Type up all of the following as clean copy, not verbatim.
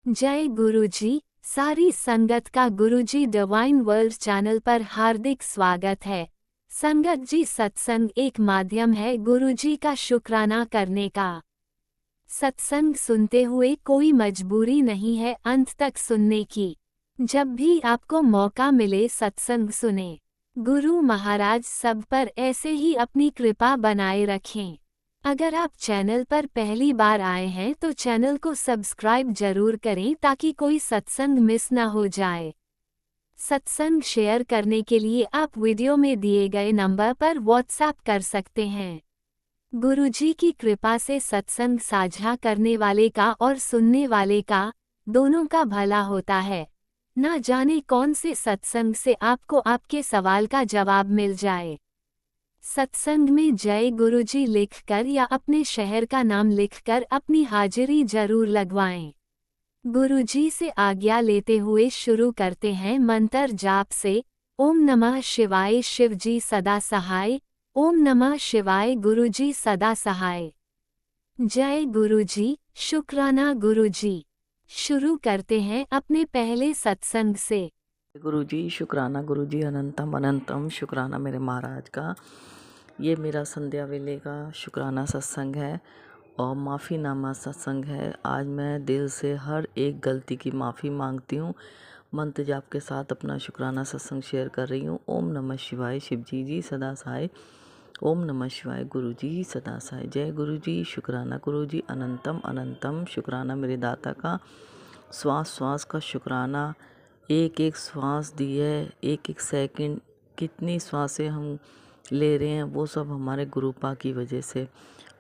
जय गुरुजी। सारी संगत का गुरुजी डिवाइन वर्ल्ड चैनल पर हार्दिक स्वागत है। संगत जी, सत्संग एक माध्यम है गुरुजी का शुक्राना करने का। सत्संग सुनते हुए कोई मजबूरी नहीं है अंत तक सुनने की। जब भी आपको मौका मिले सत्संग सुने। गुरु महाराज सब पर ऐसे ही अपनी कृपा बनाए रखें। अगर आप चैनल पर पहली बार आए हैं तो चैनल को सब्सक्राइब जरूर करें ताकि कोई सत्संग मिस न हो जाए। सत्संग शेयर करने के लिए आप वीडियो में दिए गए नंबर पर व्हाट्सएप कर सकते हैं। गुरुजी की कृपा से सत्संग साझा करने वाले का और सुनने वाले का, दोनों का भला होता है। ना जाने कौन से सत्संग से आपको आपके सवाल का जवाब मिल जाए। सत्संग में जय गुरुजी लिखकर या अपने शहर का नाम लिखकर अपनी हाजिरी जरूर लगवाएं। गुरुजी से आज्ञा लेते हुए शुरू करते हैं मंत्र जाप से। ओम नमः शिवाय शिवजी सदा सहाय। ओम नमः शिवाय गुरुजी सदा सहाय। जय गुरुजी, शुक्राना गुरुजी। शुरू करते हैं अपने पहले सत्संग से। गुरुजी शुक्राना, गुरुजी अनंतम अनंतम शुक्राना मेरे महाराज का। ये मेरा संध्या वेले का शुक्राना सत्संग है और माफ़ीनामा सत्संग है। आज मैं दिल से हर एक गलती की माफ़ी मांगती हूँ। मंत्र जाप के साथ अपना शुक्राना सत्संग शेयर कर रही हूँ। ओम नमः शिवाय शिवजी जी सदा सहाय। ओम नमः शिवाय गुरुजी सदा सहाय। जय गुरुजी, शुक्राना गुरुजी अनंतम अनंतम शुक्राना मेरे दाता का। श्वास श्वास का शुक्राना। एक एक श्वास दी है, एक एक सेकंड कितनी श्वासें हम ले रहे हैं वो सब हमारे गुरुपा की वजह से।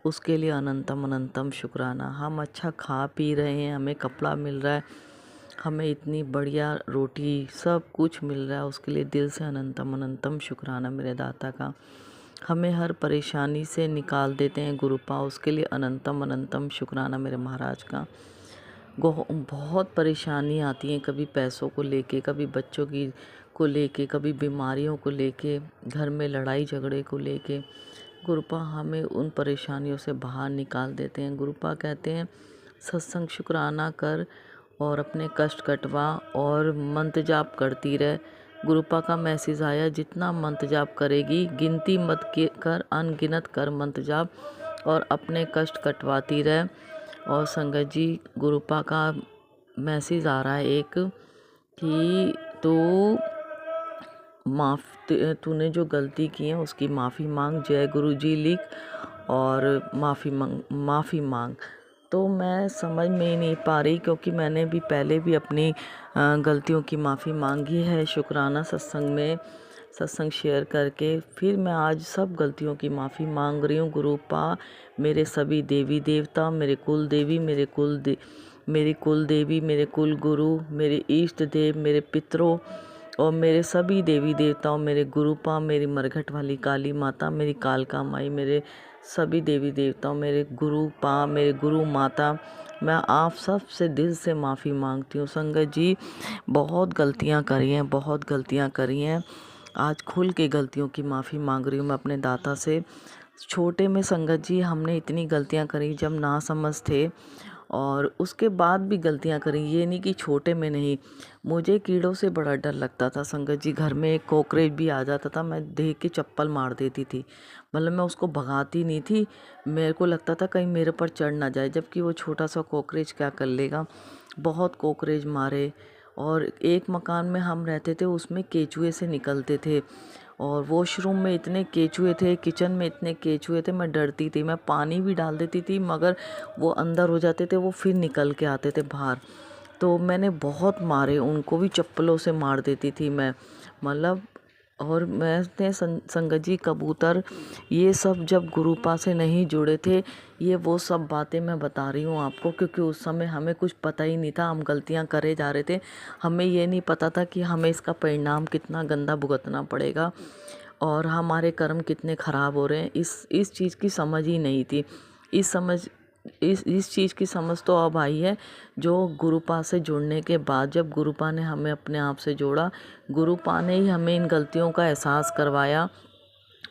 उसके लिए अनंतम अनंतम शुक्राना। हम अच्छा खा पी रहे हैं, हमें कपड़ा मिल रहा है, हमें इतनी बढ़िया रोटी सब कुछ मिल रहा है, उसके लिए दिल से अनंतम अनंतम शुक्राना मेरे दाता का। हमें हर परेशानी से निकाल देते हैं गुरुपा, उसके लिए अनंतम अनंतम शुक्राना मेरे महाराज का। बहुत परेशानी आती हैं, कभी पैसों को लेके, कभी बच्चों की को लेके, कभी बीमारियों को लेके, घर में लड़ाई झगड़े को लेके। गुरुपा हमें उन परेशानियों से बाहर निकाल देते हैं। गुरुपा कहते हैं सत्संग शुक्राना कर और अपने कष्ट कटवा और मंत्र जाप करती रहे। गुरुपा का मैसेज आया, जितना मंत्र जाप करेगी गिनती मत कर, अनगिनत कर मंत्र जाप और अपने कष्ट कटवाती रहे। और संगत जी, गुरुपा का मैसेज आ रहा है एक कि तूने जो गलती की है उसकी माफ़ी मांग, जय गुरुजी लिख और माफ़ी मांग। तो मैं समझ में ही नहीं पा रही, क्योंकि मैंने भी पहले भी अपनी गलतियों की माफ़ी मांगी है शुक्राना सत्संग में, सत्संग शेयर करके। फिर मैं आज सब गलतियों की माफ़ी मांग रही हूँ। गुरुपा मेरे सभी देवी देवता, मेरे कुल देवी, मेरी कुल देवी, मेरे कुल गुरु, मेरे इष्ट देव, मेरे पितरों और मेरे सभी देवी देवताओं, मेरे गुरुपा, मेरी मरघट वाली काली माता, मेरी कालका माई, मेरे सभी देवी देवताओं, मेरे गुरुपा, मेरे गुरु माता, मैं आप सब से दिल से माफ़ी मांगती हूँ। संगत जी, बहुत गलतियाँ करी हैं, बहुत गलतियाँ करी हैं। आज खुल के गलतियों की माफ़ी मांग रही हूँ मैं अपने दाता से। छोटे में संगत जी हमने इतनी गलतियाँ करी जब ना समझ थे, और उसके बाद भी गलतियाँ करी, ये नहीं कि छोटे में नहीं। मुझे कीड़ों से बड़ा डर लगता था संगत जी। घर में एक कॉकरोच भी आ जाता था, मैं देख के चप्पल मार देती थी। मतलब मैं उसको भगाती नहीं थी, मेरे को लगता था कहीं मेरे पर चढ़ ना जाए, जबकि वो छोटा सा कॉकरोच क्या कर लेगा। बहुत कॉकरोच मारे। और एक मकान में हम रहते थे, उसमें केचुए से निकलते थे और वॉशरूम में इतने केचुए थे, किचन में इतने केचुए थे, मैं डरती थी। मैं पानी भी डाल देती थी मगर वो अंदर हो जाते थे, वो फिर निकल के आते थे बाहर। तो मैंने बहुत मारे, उनको भी चप्पलों से मार देती थी मैं, मतलब। और मैंने संगत जी कबूतर, ये सब जब गुरुपा से नहीं जुड़े थे, ये वो सब बातें मैं बता रही हूँ आपको, क्योंकि उस समय हमें कुछ पता ही नहीं था, हम गलतियाँ करे जा रहे थे। हमें ये नहीं पता था कि हमें इसका परिणाम कितना गंदा भुगतना पड़ेगा और हमारे कर्म कितने ख़राब हो रहे हैं। इस चीज़ की समझ ही नहीं थी। इस चीज़ की समझ तो अब आई है, जो गुरुपा से जुड़ने के बाद, जब गुरुपा ने हमें अपने आप से जोड़ा, गुरुपा ने ही हमें इन गलतियों का एहसास करवाया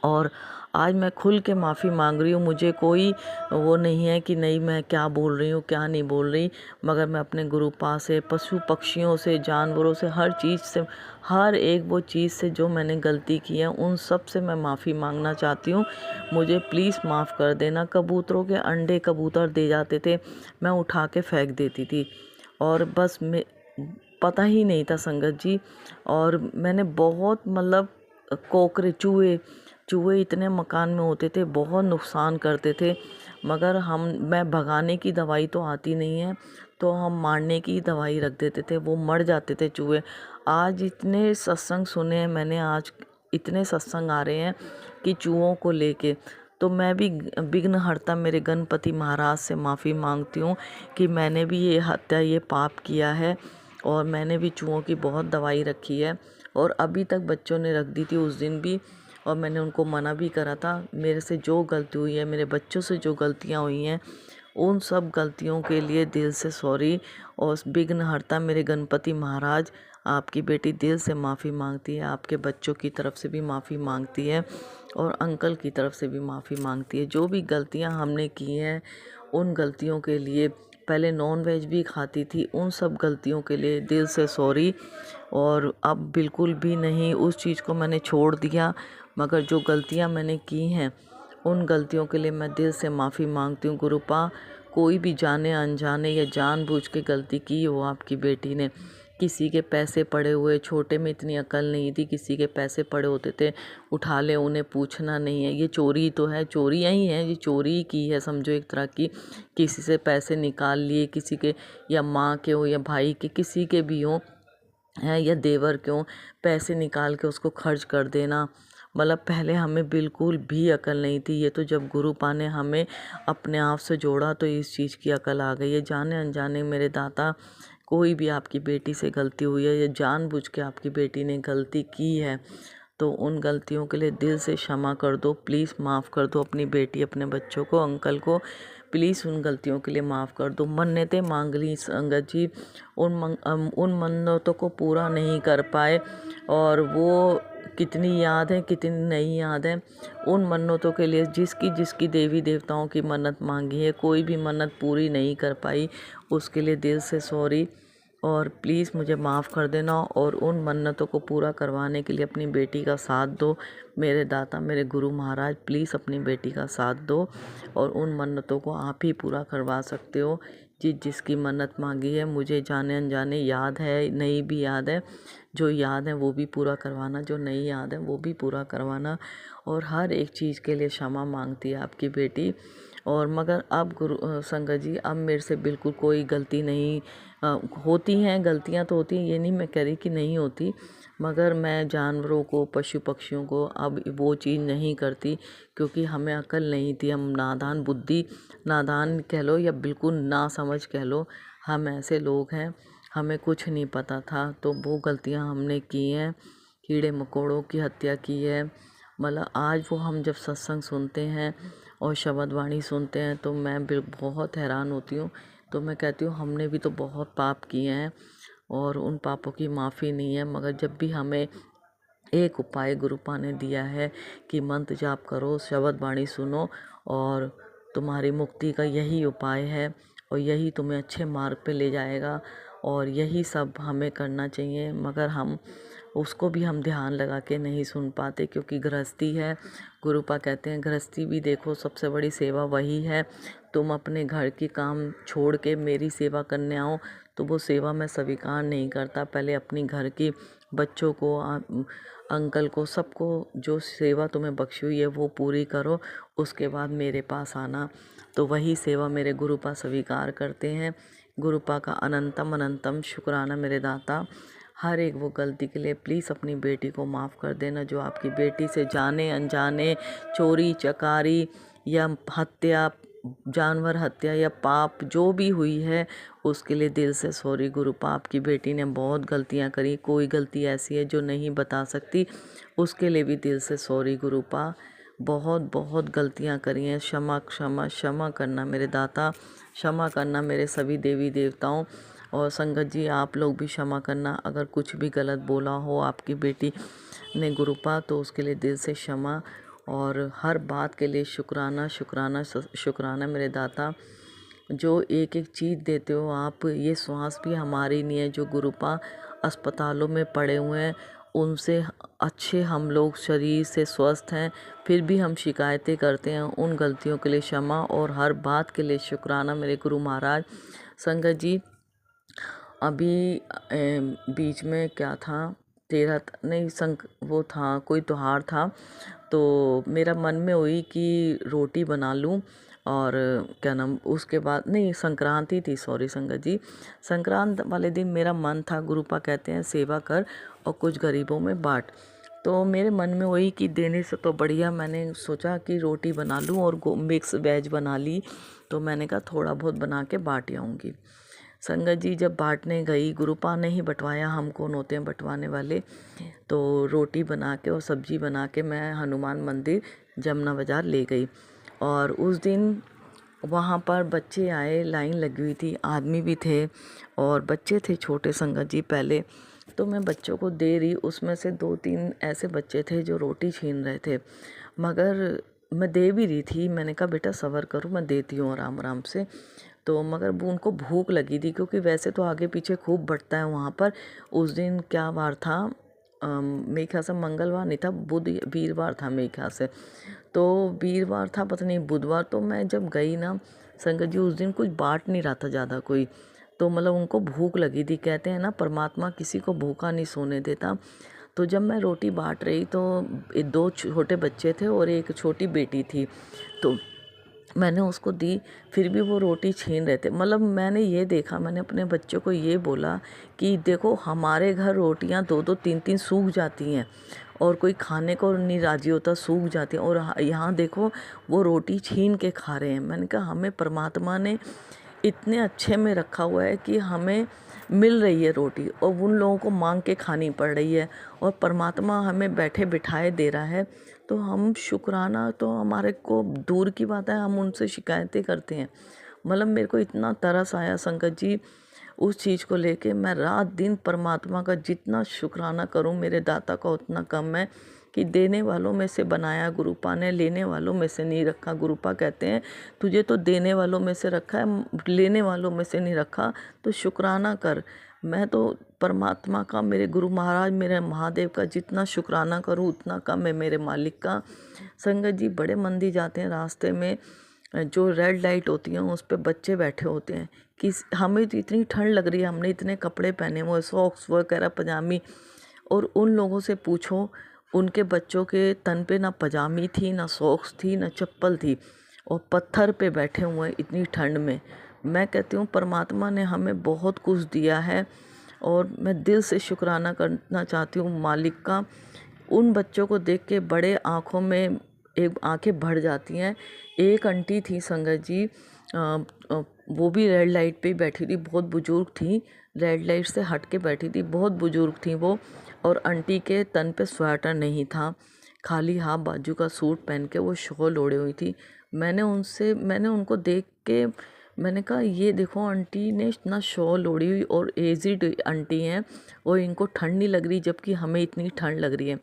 और आज मैं खुल के माफ़ी मांग रही हूँ। मुझे कोई वो नहीं है कि नहीं मैं क्या बोल रही हूँ क्या नहीं बोल रही, मगर मैं अपने गुरुपा से, पशु पक्षियों से, जानवरों से, हर चीज़ से, हर एक वो चीज़ से जो मैंने गलती की है उन सब से मैं माफ़ी मांगना चाहती हूँ। मुझे प्लीज़ माफ़ कर देना। कबूतरों के अंडे कबूतर दे जाते थे, मैं उठा के फेंक देती थी और बस मैं पता ही नहीं था संगत जी। और मैंने बहुत मतलब कोकरे चूहे चूहे इतने मकान में होते थे, बहुत नुकसान करते थे, मगर मैं भगाने की दवाई तो आती नहीं है, तो हम मारने की दवाई रख देते थे, वो मर जाते थे चूहे। आज इतने सत्संग सुने हैं मैंने, आज इतने सत्संग आ रहे हैं कि चूहों को लेके, तो मैं भी विघ्नहर्ता मेरे गणपति महाराज से माफ़ी मांगती हूँ कि मैंने भी ये हत्या, ये पाप किया है और मैंने भी चूहों की बहुत दवाई रखी है। और अभी तक बच्चों ने रख दी थी उस दिन भी, और मैंने उनको मना भी करा था। मेरे से जो गलती हुई है, मेरे बच्चों से जो गलतियाँ हुई हैं, उन सब गलतियों के लिए दिल से सॉरी। और विघ्नहर्ता मेरे गणपति महाराज, आपकी बेटी दिल से माफ़ी मांगती है, आपके बच्चों की तरफ से भी माफ़ी मांगती है और अंकल की तरफ से भी माफ़ी मांगती है। जो भी गलतियां हमने की हैं उन गलतियों के लिए, पहले नॉन वेज भी खाती थी, उन सब गलतियों के लिए दिल से सॉरी। और अब बिल्कुल भी नहीं, उस चीज़ को मैंने छोड़ दिया, मगर जो गलतियां मैंने की हैं उन गलतियों के लिए मैं दिल से माफ़ी मांगती हूँ। गुरुपा, कोई भी जाने अनजाने या जानबूझ के गलती की हो आपकी बेटी ने, किसी के पैसे पड़े हुए, छोटे में इतनी अकल नहीं थी, किसी के पैसे पड़े होते थे उठा ले, उन्हें पूछना नहीं है। ये चोरी तो है, चोरियाँ ही हैं, ये चोरी ही की है समझो एक तरह की। किसी से पैसे निकाल लिए, किसी के, या माँ के हो या भाई के, किसी के भी हों है, या देवर के हों, पैसे निकाल के उसको खर्च कर देना। मतलब पहले हमें बिल्कुल भी अकल नहीं थी, ये तो जब गुरुपा ने हमें अपने आप से जोड़ा तो इस चीज़ की अकल आ गई है। जाने अनजाने मेरे दाता, कोई भी आपकी बेटी से गलती हुई है या जानबूझ के आपकी बेटी ने गलती की है, तो उन गलतियों के लिए दिल से क्षमा कर दो, प्लीज़ माफ़ कर दो अपनी बेटी, अपने बच्चों को, अंकल को, प्लीज़ उन गलतियों के लिए माफ़ कर दो। मन्नतें मांग ली संगत जी, उन मन्नतों को पूरा नहीं कर पाए, और वो कितनी याद है कितनी नहीं याद है। उन मन्नतों के लिए जिसकी जिसकी देवी देवताओं की मन्नत मांगी है, कोई भी मन्नत पूरी नहीं कर पाई, उसके लिए दिल से सॉरी। और प्लीज़ मुझे माफ़ कर देना, और उन मन्नतों को पूरा करवाने के लिए अपनी बेटी का साथ दो। मेरे दाता, मेरे गुरु महाराज, प्लीज़ अपनी बेटी का साथ दो, और उन मन्नतों को आप ही पूरा करवा सकते हो। जिसकी मन्नत मांगी है, मुझे जाने अनजाने याद है, नहीं भी याद है, जो याद है वो भी पूरा करवाना, जो नहीं याद है वो भी पूरा करवाना। और हर एक चीज़ के लिए क्षमा मांगती है आपकी बेटी। और मगर अब संगत जी, अब मेरे से बिल्कुल कोई गलती नहीं होती हैं, गलतियां तो होती हैं, ये नहीं मैं कह रही कि नहीं होती, मगर मैं जानवरों को, पशु पक्षियों को अब वो चीज़ नहीं करती, क्योंकि हमें अकल नहीं थी। हम नादान बुद्धि, नादान कह लो या बिल्कुल ना समझ कह लो, हम ऐसे लोग हैं, हमें कुछ नहीं पता था, तो वो गलतियां हमने की हैं। कीड़े मकोड़ों की हत्या की है। मतलब आज वो हम जब सत्संग सुनते हैं और शब्द वाणी सुनते हैं तो मैं बहुत हैरान होती हूँ। तो मैं कहती हूँ हमने भी तो बहुत पाप किए हैं और उन पापों की माफ़ी नहीं है। मगर जब भी हमें एक उपाय गुरुपा ने दिया है कि मंत्र जाप करो, शब्द वाणी सुनो, और तुम्हारी मुक्ति का यही उपाय है और यही तुम्हें अच्छे मार्ग पे ले जाएगा, और यही सब हमें करना चाहिए। मगर हम उसको भी हम ध्यान लगा के नहीं सुन पाते, क्योंकि गृहस्थी है। गुरुपा कहते हैं गृहस्थी भी देखो सबसे बड़ी सेवा वही है। तुम अपने घर के काम छोड़ के मेरी सेवा करने आओ, तो वो सेवा मैं स्वीकार नहीं करता। पहले अपनी घर की बच्चों को, अंकल को, सबको जो सेवा तुम्हें बख्शी हुई है वो पूरी करो, उसके बाद मेरे पास आना। तो वही सेवा मेरे गुरुपा स्वीकार करते हैं। गुरुपा का अनंतम अनंतम शुक्राना मेरे दाता। हर एक वो गलती के लिए प्लीज़ अपनी बेटी को माफ़ कर देना। जो आपकी बेटी से जाने अनजाने चोरी चकारी या हत्या, जानवर हत्या या पाप जो भी हुई है, उसके लिए दिल से सॉरी गुरुपा। आपकी बेटी ने बहुत गलतियां करी, कोई गलती ऐसी है जो नहीं बता सकती, उसके लिए भी दिल से सॉरी गुरुपा। बहुत बहुत गलतियां करी हैं, क्षमा क्षमा क्षमा करना मेरे दाता, क्षमा करना मेरे सभी देवी देवताओं। और संगत जी आप लोग भी क्षमा करना, अगर कुछ भी गलत बोला हो आपकी बेटी ने गुरुपा, तो उसके लिए दिल से क्षमा। और हर बात के लिए शुक्राना शुक्राना शुक्राना मेरे दाता, जो एक एक चीज़ देते हो आप। ये श्वास भी हमारी नहीं है, जो गुरुपा अस्पतालों में पड़े हुए हैं उनसे अच्छे हम लोग शरीर से स्वस्थ हैं, फिर भी हम शिकायतें करते हैं। उन गलतियों के लिए क्षमा और हर बात के लिए शुक्राना मेरे गुरु महाराज। संगत जी, अभी बीच में क्या था, नहीं वो था, कोई त्योहार था, तो मेरा मन में हुई कि रोटी बना लूं। और क्या नाम, उसके बाद नहीं, संक्रांति थी, सॉरी संगत जी, संक्रांत वाले दिन मेरा मन था, गुरुपा कहते हैं सेवा कर और कुछ गरीबों में बांट। तो मेरे मन में वही कि देने से तो बढ़िया, मैंने सोचा कि रोटी बना लूं और मिक्स वेज बना ली। तो मैंने कहा थोड़ा बहुत बना के बांट आऊँगी। संगत जी, जब बांटने गई, गुरुपा ने ही बंटवाया, हम कौन होते हैं बंटवाने वाले। तो रोटी बना के और सब्जी बना के मैं हनुमान मंदिर जमुना बाज़ार ले गई। और उस दिन वहाँ पर बच्चे आए, लाइन लगी हुई थी, आदमी भी थे और बच्चे थे छोटे संगत जी। पहले तो मैं बच्चों को दे रही, उसमें से 2-3 ऐसे बच्चे थे जो रोटी छीन रहे थे, मगर मैं दे भी रही थी। मैंने कहा बेटा सब्र करो, मैं देती हूँ आराम आराम से। तो मगर वो उनको भूख लगी थी, क्योंकि वैसे तो आगे पीछे खूब बढ़ता है वहाँ पर। उस दिन क्या वार था, मेरे ख्याल से मंगलवार नहीं था, वीरवार था मेरे ख्याल से। तो वीरवार था, पता नहीं बुधवार। तो मैं जब गई ना संगत जी, उस दिन कुछ बांट नहीं रहा था ज़्यादा कोई, तो मतलब उनको भूख लगी थी। कहते हैं ना, परमात्मा किसी को भूखा नहीं सोने देता। तो जब मैं रोटी बांट रही तो 2 छोटे बच्चे थे और एक छोटी बेटी थी, तो मैंने उसको दी, फिर भी वो रोटी छीन रहे थे। मतलब मैंने ये देखा, मैंने अपने बच्चों को ये बोला कि देखो हमारे घर रोटियां 2-2 3-3 सूख जाती हैं और कोई खाने को नहीं राजी होता, सूख जाती हैं, और यहाँ देखो वो रोटी छीन के खा रहे हैं। मैंने कहा हमें परमात्मा ने इतने अच्छे में रखा हुआ है कि हमें मिल रही है रोटी, और उन लोगों को मांग के खानी पड़ रही है, और परमात्मा हमें बैठे बिठाए दे रहा है। तो हम शुक्राना तो हमारे को दूर की बात है, हम उनसे शिकायतें करते हैं। मतलब मेरे को इतना तरस आया संगत जी उस चीज़ को लेके, मैं रात दिन परमात्मा का जितना शुक्राना करूं, मेरे दाता का उतना कम है। कि देने वालों में से बनाया गुरुपा ने, लेने वालों में से नहीं रखा। गुरुपा कहते हैं तुझे तो देने वालों में से रखा है, लेने वालों में से नहीं रखा, तो शुक्राना कर। मैं तो परमात्मा का, मेरे गुरु महाराज, मेरे महादेव का जितना शुक्राना करूं उतना कम है, मेरे मालिक का। संगत जी, बड़े मंदिर जाते हैं, रास्ते में जो रेड लाइट होती हैं उस पर बच्चे बैठे होते हैं कि हमें तो इतनी ठंड लग रही है, हमने इतने कपड़े पहने हुए, सॉक्स वगैरह, पजामी, और उन लोगों से पूछो उनके बच्चों के तन पे ना पजामी थी, ना सॉक्स थी, ना चप्पल थी, और पत्थर पे बैठे हुए इतनी ठंड में। मैं कहती हूँ परमात्मा ने हमें बहुत कुछ दिया है, और मैं दिल से शुक्राना करना चाहती हूँ मालिक का। उन बच्चों को देख के बड़े आँखों में एक आंखें भर जाती हैं। एक आंटी थी संगत जी, वो भी रेड लाइट पे बैठी थी, बहुत बुजुर्ग थी, रेड लाइट से हट के बैठी थी, बहुत बुजुर्ग थी वो। और आंटी के तन पे स्वेटर नहीं था, खाली हाफ बाजू का सूट पहन के वो शॉल ओढ़े हुई थी। मैंने उनको देख के मैंने कहा ये देखो आंटी ने इतना शॉल ओढ़ी हुई, और एजिड आंटी हैं, और इनको ठंड नहीं लग रही, जबकि हमें इतनी ठंड लग रही है।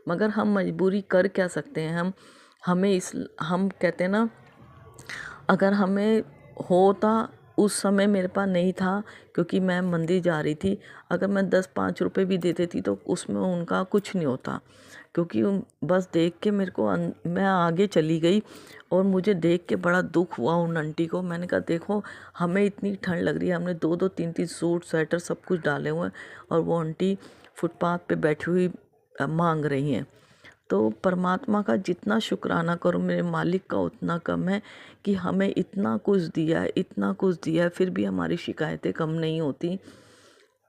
मगर हम मजबूरी कर क्या सकते हैं। हम कहते हैं ना, अगर हमें होता, उस समय मेरे पास नहीं था क्योंकि मैं मंदिर जा रही थी, अगर मैं 10-5 रुपए भी दे देती तो उसमें उनका कुछ नहीं होता, क्योंकि बस देख के मैं आगे चली गई, और मुझे देख के बड़ा दुख हुआ उन आंटी को। मैंने कहा देखो हमें इतनी ठंड लग रही है, हमने 2-2 3-3 सूट स्वेटर सब कुछ डाले हुए हैं, और वो आंटी फुटपाथ पे बैठी हुई मांग रही हैं। तो परमात्मा का जितना शुक्राना करो मेरे मालिक का उतना कम है, कि हमें इतना कुछ दिया है, इतना कुछ दिया है, फिर भी हमारी शिकायतें कम नहीं होती।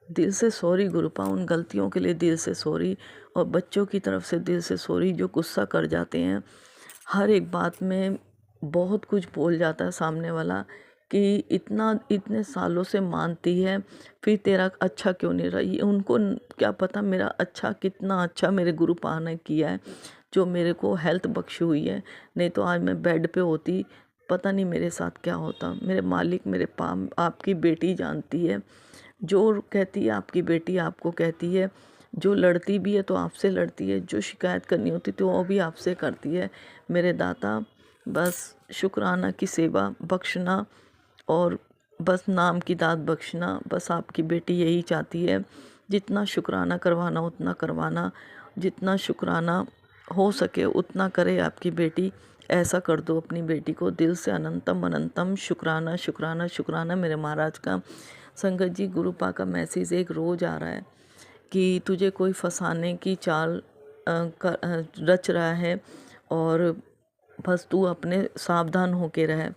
दिल से सॉरी गुरुपा, उन गलतियों के लिए दिल से सॉरी, और बच्चों की तरफ से दिल से सॉरी जो गुस्सा कर जाते हैं, हर एक बात में बहुत कुछ बोल जाता है सामने वाला कि इतने सालों से मानती है, फिर तेरा अच्छा क्यों नहीं रहा। ये उनको क्या पता मेरा अच्छा कितना अच्छा मेरे गुरुपा ने किया है, जो मेरे को हेल्थ बख्शी हुई है। नहीं तो आज मैं बेड पे होती, पता नहीं मेरे साथ क्या होता। मेरे मालिक, मेरे आपकी बेटी जानती है, जो कहती है आपकी बेटी आपको कहती है, जो लड़ती भी है तो आपसे लड़ती है, जो शिकायत करनी होती तो वो भी आपसे करती है। मेरे दाता, बस शुक्राना की सेवा बख्शना और बस नाम की दात बख्शना, बस आपकी बेटी यही चाहती है। जितना शुक्राना करवाना उतना करवाना, जितना शुक्राना हो सके उतना करे आपकी बेटी। ऐसा कर दो अपनी बेटी को दिल से। अनंतम अनंतम शुक्राना शुक्राना शुक्राना मेरे महाराज का। संगत जी, गुरुपा का मैसेज एक रोज़ आ रहा है कि तुझे कोई फंसाने की चाल रच रहा है और बस तू अपने सावधान होके रह।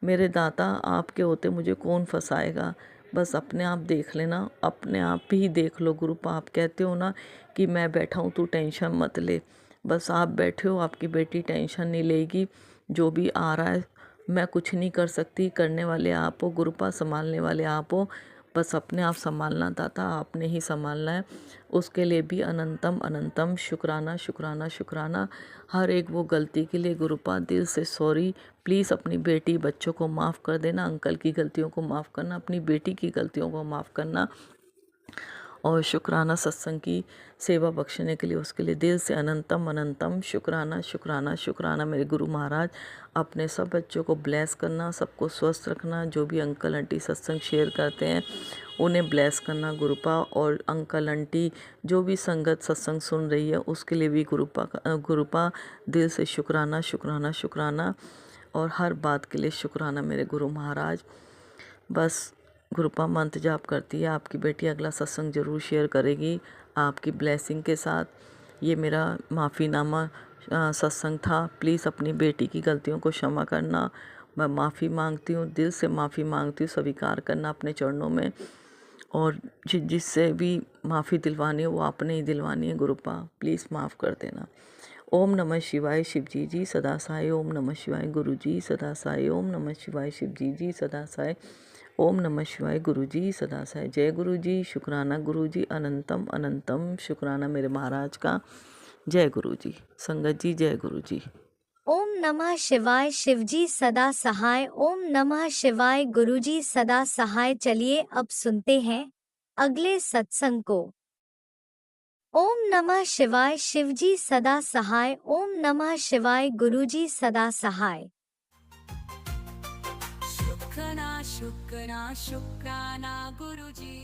मेरे दाता, आपके होते मुझे कौन फंसाएगा। बस अपने आप देख लेना, अपने आप ही देख लो। गुरुपा, आप कहते हो ना कि मैं बैठा हूँ तू टेंशन मत ले। बस आप बैठे हो, आपकी बेटी टेंशन नहीं लेगी। जो भी आ रहा है मैं कुछ नहीं कर सकती, करने वाले आप हो। गुरुपा, संभालने वाले आप हो। बस अपने आप संभालना दाता, आपने ही संभालना है। उसके लिए भी अनंतम अनंतम शुक्राना शुक्राना शुक्राना। हर एक वो गलती के लिए गुरुपा दिल से सॉरी। प्लीज़ अपनी बेटी बच्चों को माफ़ कर देना, अंकल की गलतियों को माफ़ करना, अपनी बेटी की गलतियों को माफ़ करना और शुक्राना सत्संग की सेवा बख्शने के लिए उसके लिए दिल से अनंतम अनंतम शुक्राना शुक्राना शुक्राना। मेरे गुरु महाराज, अपने सब बच्चों को ब्लेस करना, सबको स्वस्थ रखना। जो भी अंकल आंटी सत्संग शेयर करते हैं उन्हें ब्लेस करना गुरुपा। और अंकल आंटी जो भी संगत सत्संग सुन रही है उसके लिए भी गुरुपा दिल से शुक्राना शुक्राना शुक्राना। और हर बात के लिए शुक्राना मेरे गुरु महाराज। बस गुरुपा मंत्र जाप करती है। आपकी बेटी अगला सत्संग ज़रूर शेयर करेगी आपकी ब्लेसिंग के साथ। ये मेरा माफ़ीनामा सत्संग था। प्लीज़ अपनी बेटी की गलतियों को क्षमा करना। मैं माफ़ी मांगती हूँ, दिल से माफ़ी मांगती हूँ। स्वीकार करना अपने चरणों में। और जिससे भी माफ़ी दिलवानी हो वो आपने ही दिलवानी है। गुरुपा, प्लीज़ माफ़ कर देना। ओम नमः शिवाय शिव जी सदा साई। ओम नमः शिवाय गुरु जी सदा साई। ओम नमः शिवाय शिव जी सदा साई। ओम नमः शिवाय गुरु जी सदा साई। जय गुरु जी, शुक्राना गुरु जी, अनंतम अनंतम शुक्राना मेरे महाराज का। जय गुरु जी। संगत जी, जय गुरु जी। ओम नमः शिवाय शिवजी सदा सहाय। ओम नमः शिवाय गुरुजी सदा सहाय। चलिए अब सुनते हैं अगले सत्संग को। ओम नमः शिवाय शिवजी सदा सहाय। ओम नमः शिवाय गुरुजी सदा सहाय। शुक्राना शुक्राना शुक्राना गुरुजी।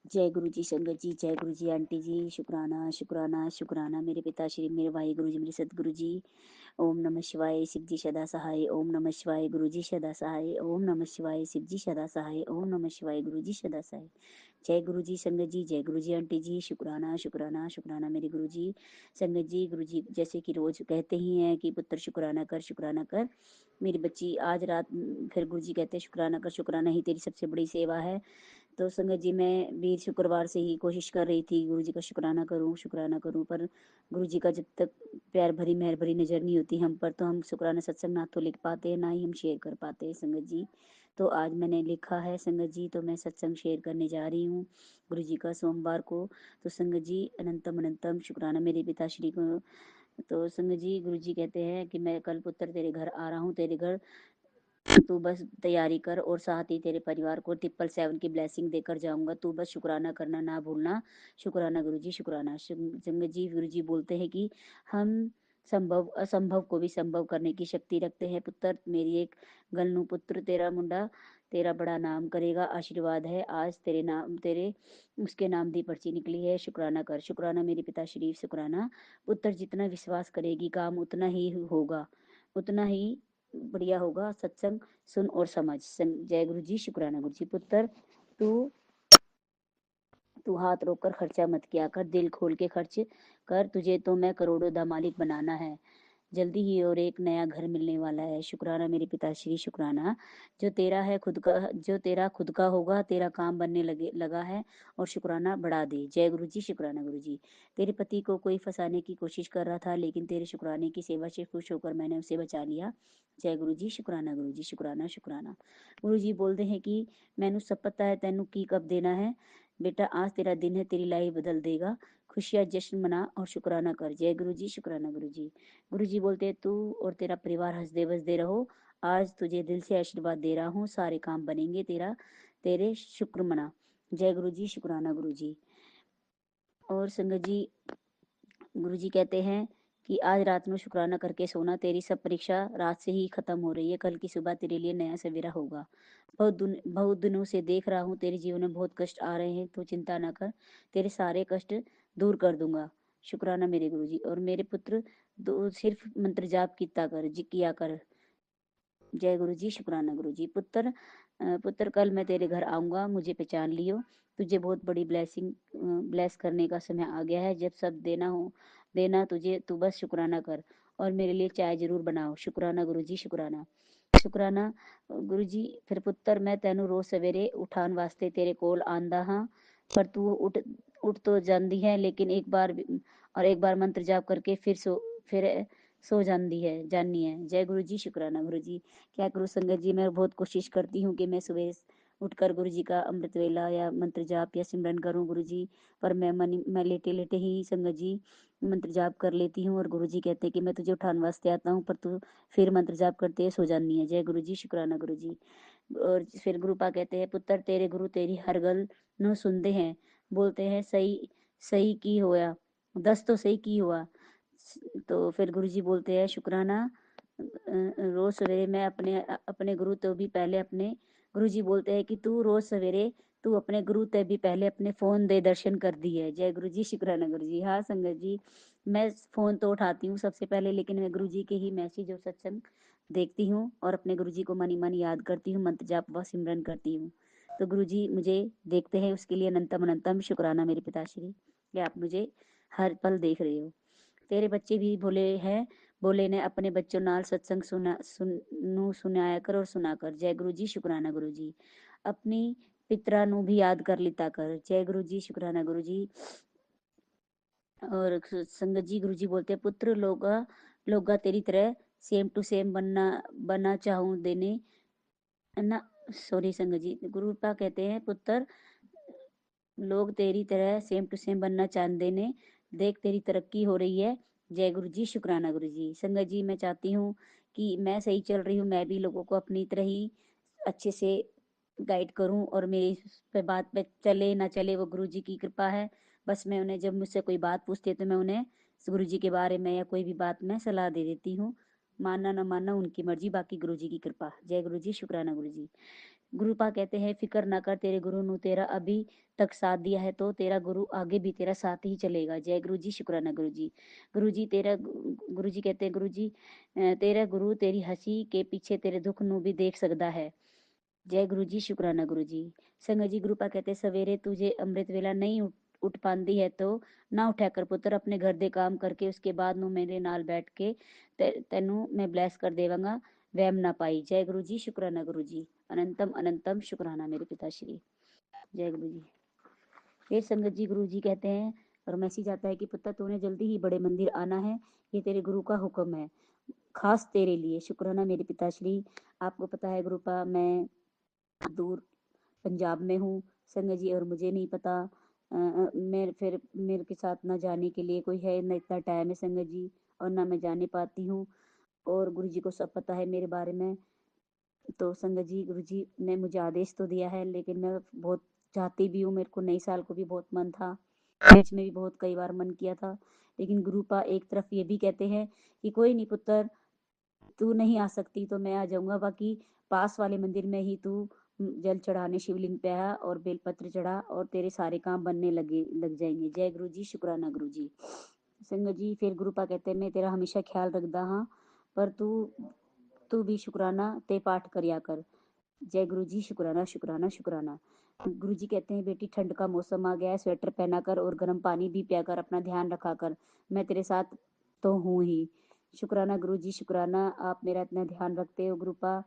जय गुरु जी संगत जी, जय गुरु जी आंटी जी। शुक्राना शुक्राना शुक्राना मेरे पिताश्री, मेरे भाई गुरु जी, मेरे सतगुरु जी। ओम नमः शिवाय शिव जी सदा सहाय। ओम नमः शिवाय गुरु जी सदा सहाय। ओम नमः शिवाय शिव जी सदा सहाय। ओम नमः शिवाय गुरु जी सदा सहाय। जय गुरु जी संगत जी, जय गुरु जी आंटी जी। शुक्राना शुक्राना शुक्राना मेरे गुरु जी। संगत जी, गुरु जी जैसे कि रोज कहते ही हैं कि पुत्र शुक्राना कर, शुक्राना कर। मेरी बच्ची आज रात फिर गुरु जी कहते हैं शुक्राना कर, शुक्राना ही तेरी सबसे बड़ी सेवा है। तो संगत जी, मैं भी शुक्रवार से ही कोशिश कर रही थी गुरु जी का शुक्राना करूं, पर गुरु जी का जब तक प्यार भरी मेहर भरी नज़र नहीं होती हम पर, तो हम शुक्राना सत्संग ना तो लिख पाते हैं, ना ही हम शेयर कर पाते हैं संगत जी। तो आज मैंने लिखा है संगत जी, तो मैं सत्संग शेयर करने जा रही हूँ गुरु जी का सोमवार को। तो संगत जी, अनंतम अनंतम शुक्राना मेरे पिताश्री को। तो संगत जी, गुरु जी कहते हैं कि मैं कल पुत्र तेरे घर आ रहा हूँ, तेरे घर तू बस तैयारी कर और साथ ही तेरे परिवार को 777 की ब्लेसिंग देकर जाऊंगा। तू बस शुक्राना करना ना भूलना। शुक्राना गुरुजी, शुक्राना। संगत जी, गुरुजी बोलते हैं कि हम संभव असंभव को भी संभव करने की शक्ति रखते हैं। पुत्र मेरी एक गलनू पुत्र, तेरा मुंडा तेरा बड़ा नाम करेगा। आशीर्वाद है आज तेरे नाम, तेरे उसके नाम दी पर्ची निकली है। शुक्राना कर, शुक्राना मेरे पिता शरीफ, शुक्राना। पुत्र जितना विश्वास करेगी काम उतना ही होगा, उतना ही बढ़िया होगा। सत्संग सुन और समझ। जय गुरु जी, शुक्राना गुरु जी। पुत्र तू तू हाथ रोक कर खर्चा मत किया कर, दिल खोल के खर्च कर। तुझे तो मैं करोड़ों दा मालिक बनाना है जल्दी ही, और एक नया घर मिलने वाला है। शुक्राना मेरे पिताश्री, शुक्राना। जो तेरा है खुद का, जो तेरा खुद का होगा, तेरा काम बनने लगा है, और शुक्राना बढ़ा दे। जय गुरु जी, शुक्राना गुरु जी। तेरे पति को कोई फंसाने की कोशिश कर रहा था, लेकिन तेरे शुक्राने की सेवा से खुश होकर मैंने उसे बचा लिया। जय गुरु जी, शुक्राना गुरु जी, शुक्राना शुक्राना। गुरु जी बोलते हैं कि मैनू सब पता है तेनू की कब देना है। बेटा आज तेरा दिन है, तेरी लाइफ बदल देगा। खुशियाँ जश्न मना और शुक्राना कर। जय गुरु जी, शुक्राना गुरु जी। गुरु जी बोलते हैं तू और तेरा परिवार हंसदे बसदे रहो। आज तुझे दिल से आशीर्वाद दे रहा हूँ, सारे काम बनेंगे तेरा, तेरे शुक्र मना। जय गुरु जी, शुक्राना गुरु जी। और संगत जी गुरुजी कहते हैं कि आज रात में शुक्राना करके सोना, तेरी सब परीक्षा रात से ही खत्म हो रही है, कल की सुबह तेरे लिए नया सवेरा होगा। बहुत दिनों से देख रहा हूँ तेरे जीवन में बहुत कष्ट आ रहे हैं, तो चिंता ना कर, तेरे सारे कष्ट दूर कर दूंगा। शुक्राना मेरे गुरुजी। और मेरे पुत्र दो सिर्फ मंत्र जाप किया कर। जय गुरु जी। शुक्राना गुरु जी। पुत्र कल मैं तेरे घर आऊंगा, मुझे पहचान लियो। तुझे बहुत बड़ी ब्लेस करने का समय आ गया है। जब सब देना तुझे, तू बस शुक्राना कर और मेरे लिए चाय जरूर बनाओ। शुक्राना गुरु जी। शुक्राना। शुक्राना गुरु जी। फिर पुत्र मैं तेनू रोज सवेरे उठान वास्ते तेरे कोल आंदा हाँ, पर तू उठ तो जांदी है, लेकिन एक बार मंत्र जाप करके फिर सो जानी है। जय गुरु जी। शुक्राना गुरु जी। क्या करूँ संगत जी, मैं बहुत कोशिश करती हूँ कि मैं सुबह उठकर गुरु जी का अमृत वेला या मंत्र जाप या सिमरन करूँ गुरु जी, पर मैं लेटे लेटे ही संगत जी मंत्र जाप कर लेती हूँ और गुरु जी कहते हैं कि मैं तुझे उठाने वास्ते आता हूँ, पर तू फिर मंत्र जाप करते सो जानी है। जय गुरु जी। शुक्राना गुरु जी। और फिर गुरुपा कहते हैं पुत्र तेरे गुरु तेरी हर गल नु सुनते हैं, बोलते हैं सही सही की होया, दस तो सही की हुआ। तो फिर गुरु जी बोलते हैं शुक्राना रोज सवेरे मैं अपने गुरु तो भी पहले अपने गुरु जी बोलते हैं कि तू रोज सवेरे तू अपने गुरु ते भी पहले अपने फोन दे दर्शन कर दी है। जय गुरु जी। शुक्राना गुरु जी। हाँ संगत जी, मैं फोन तो उठाती हूँ सबसे पहले, लेकिन मैं गुरु जी के ही मैसेज और सत्संग देखती हूँ और अपने गुरु जी को मनी मन याद करती हूँ, मंत्र जाप व सिमरन करती हूँ। तो गुरु जी मुझे देखते हैं, उसके लिए अनंतम अनंतम शुक्राना मेरे पिताश्री कि आप मुझे हर पल देख रहे हो। तेरे बच्चे भी बोले ने अपने बच्चों नाल सत्संग सुनाया कर और सुना कर। जय गुरु जी। शुक्राना गुरु जी। अपनी पितरा नु भी याद कर लिता कर। जय गुरु जी। शुक्राना गुरु जी। और संगत जी गुरु जी बोलते हैं पुत्र लोगा तेरी तरह सेम टू सेम बनना चाहूं देने ना। सॉरी संगत जी, गुरु पा कहते हैं पुत्र लोग तेरी तरह सेम टू सेम बनना चाहते ने, देख तेरी तरक्की हो रही है। जय गुरु जी। शुक्राना गुरु जी। संगत जी मैं चाहती हूँ कि मैं सही चल रही हूँ, मैं भी लोगों को अपनी तरह ही अच्छे से गाइड करूं और मेरी पे बात पे चले ना चले वो गुरु जी की कृपा है। बस मैं उन्हें जब मुझसे कोई बात पूछती है तो मैं उन्हें गुरु जी के बारे में या कोई भी बात में सलाह दे देती हूँ। मानना ना मानना उनकी मर्जी, बाकी गुरु जी की कृपा। जय गुरु जी। शुक्राना गुरु जी। गुरुपा कहते हैं फिक्र ना कर, तेरे गुरु ने तेरा अभी तक साथ दिया है तो तेरा गुरु आगे भी तेरा साथ ही चलेगा। जय गुरु जी। शुक्राना गुरु जी। गुरु जी कहते हैं गुरु जी तेरा गुरु तेरी हंसी के पीछे तेरे दुख नु भी देख सकता है। जय गुरु जी। शुक्राना गुरु जी। संगत जी गुरुपा कहते हैं सवेरे तुझे अमृत वेला नहीं उठ पाती है तो ना उठा कर पुत्र, अपने घर दे काम करके उसके बाद नु मेरे नाल बैठ के तेनू मैं ब्लेस कर देवांगा, वहम ना पाई। जय गुरु जी। शुक्राना गुरु जी। अनंतम अनंतम शुक्राना मेरे पिताश्री। जय गुरु जी। फिर संगत जी गुरु जी कहते हैं और मैसेज आता है कि पुत्र तूने जल्दी ही बड़े मंदिर आना है, ये तेरे गुरु का हुक्म है खास तेरे लिए। शुक्राना मेरे पिताश्री। आपको पता है गुरुपा मैं दूर पंजाब में हूँ संगत जी, और मुझे नहीं पता मेरे के साथ ना जाने के लिए कोई है, ना इतना टाइम है संगत जी, और ना मैं जाने पाती हूँ। और गुरु जी को सब पता है मेरे बारे में। तो संगत जी गुरु जी ने मुझे आदेश तो दिया है, लेकिन मैं बहुत चाहती भी हूँ, मेरे को नई साल को भी बहुत मन था, बीच में भी बहुत कई बार मन किया था, लेकिन गुरुपा एक तरफ ये भी कहते हैं कि कोई नहीं पुत्र, तू नहीं आ सकती तो मैं आ जाऊंगा, बाकी पास वाले मंदिर में ही तू जल चढ़ाने शिवलिंग पे आ और बेलपत्र चढ़ा और तेरे सारे काम बनने लग जाएंगे। जय गुरु जी। शुक्राना गुरु जी। संगत जी फिर गुरुपा कहते हैं मैं तेरा हमेशा ख्याल रखदा हाँ, पर तू भी शुक्राना ते पाठ करिया कर। जय गुरु जी। शुक्राना शुक्राना शुक्राना। गुरु जी कहते हैं बेटी ठंड का मौसम आ गया है, स्वेटर पहना कर और गर्म पानी भी पिया कर, अपना ध्यान रखा कर, मैं तेरे साथ तो हूँ ही। शुक्राना गुरु जी। शुक्राना, आप मेरा इतना ध्यान रखते हो गुरुपा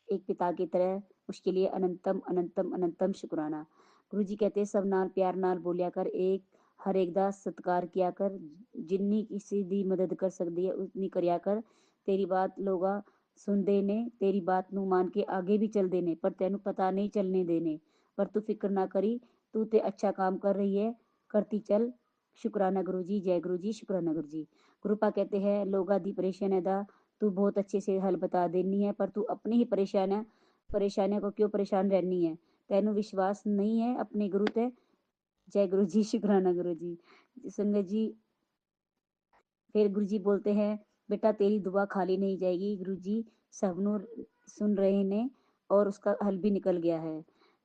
एक पिता की तरह, उसके लिए अनंतम अनंतम अनंतम शुक्राना। गुरु जी कहते सब नाल प्यार नाल बोलिया कर, हर एक दा सत्कार किया कर, जिन्नी किसी दी मदद कर सकती है उतनी करिया कर, तेरी बात लोगा सुनते ने, तेरी बात नु मान के आगे भी चल देने, पर तेनू पता नहीं चलने देने, पर तू फिक्र ना करी, तू ते अच्छा काम कर रही है, करती चल। शुक्राना गुरु जी। जय गुरु जी। शुक्राना गुरु जी। गुरुपा कहते हैं लोगा दी परेशानी दा तू बहुत अच्छे से हल बता देनी है, पर तू अपनी ही परेशानियों को क्यों परेशान रहनी है, तेनू विश्वास नहीं है अपने गुरु ते, जय गुरु जी, शुक्राना गुरु जी। संगत जी, फिर गुरु जी बोलते हैं, बेटा तेरी दुआ खाली नहीं जाएगी, गुरु जी सबनों सुन रहे ने और उसका हल भी निकल गया है।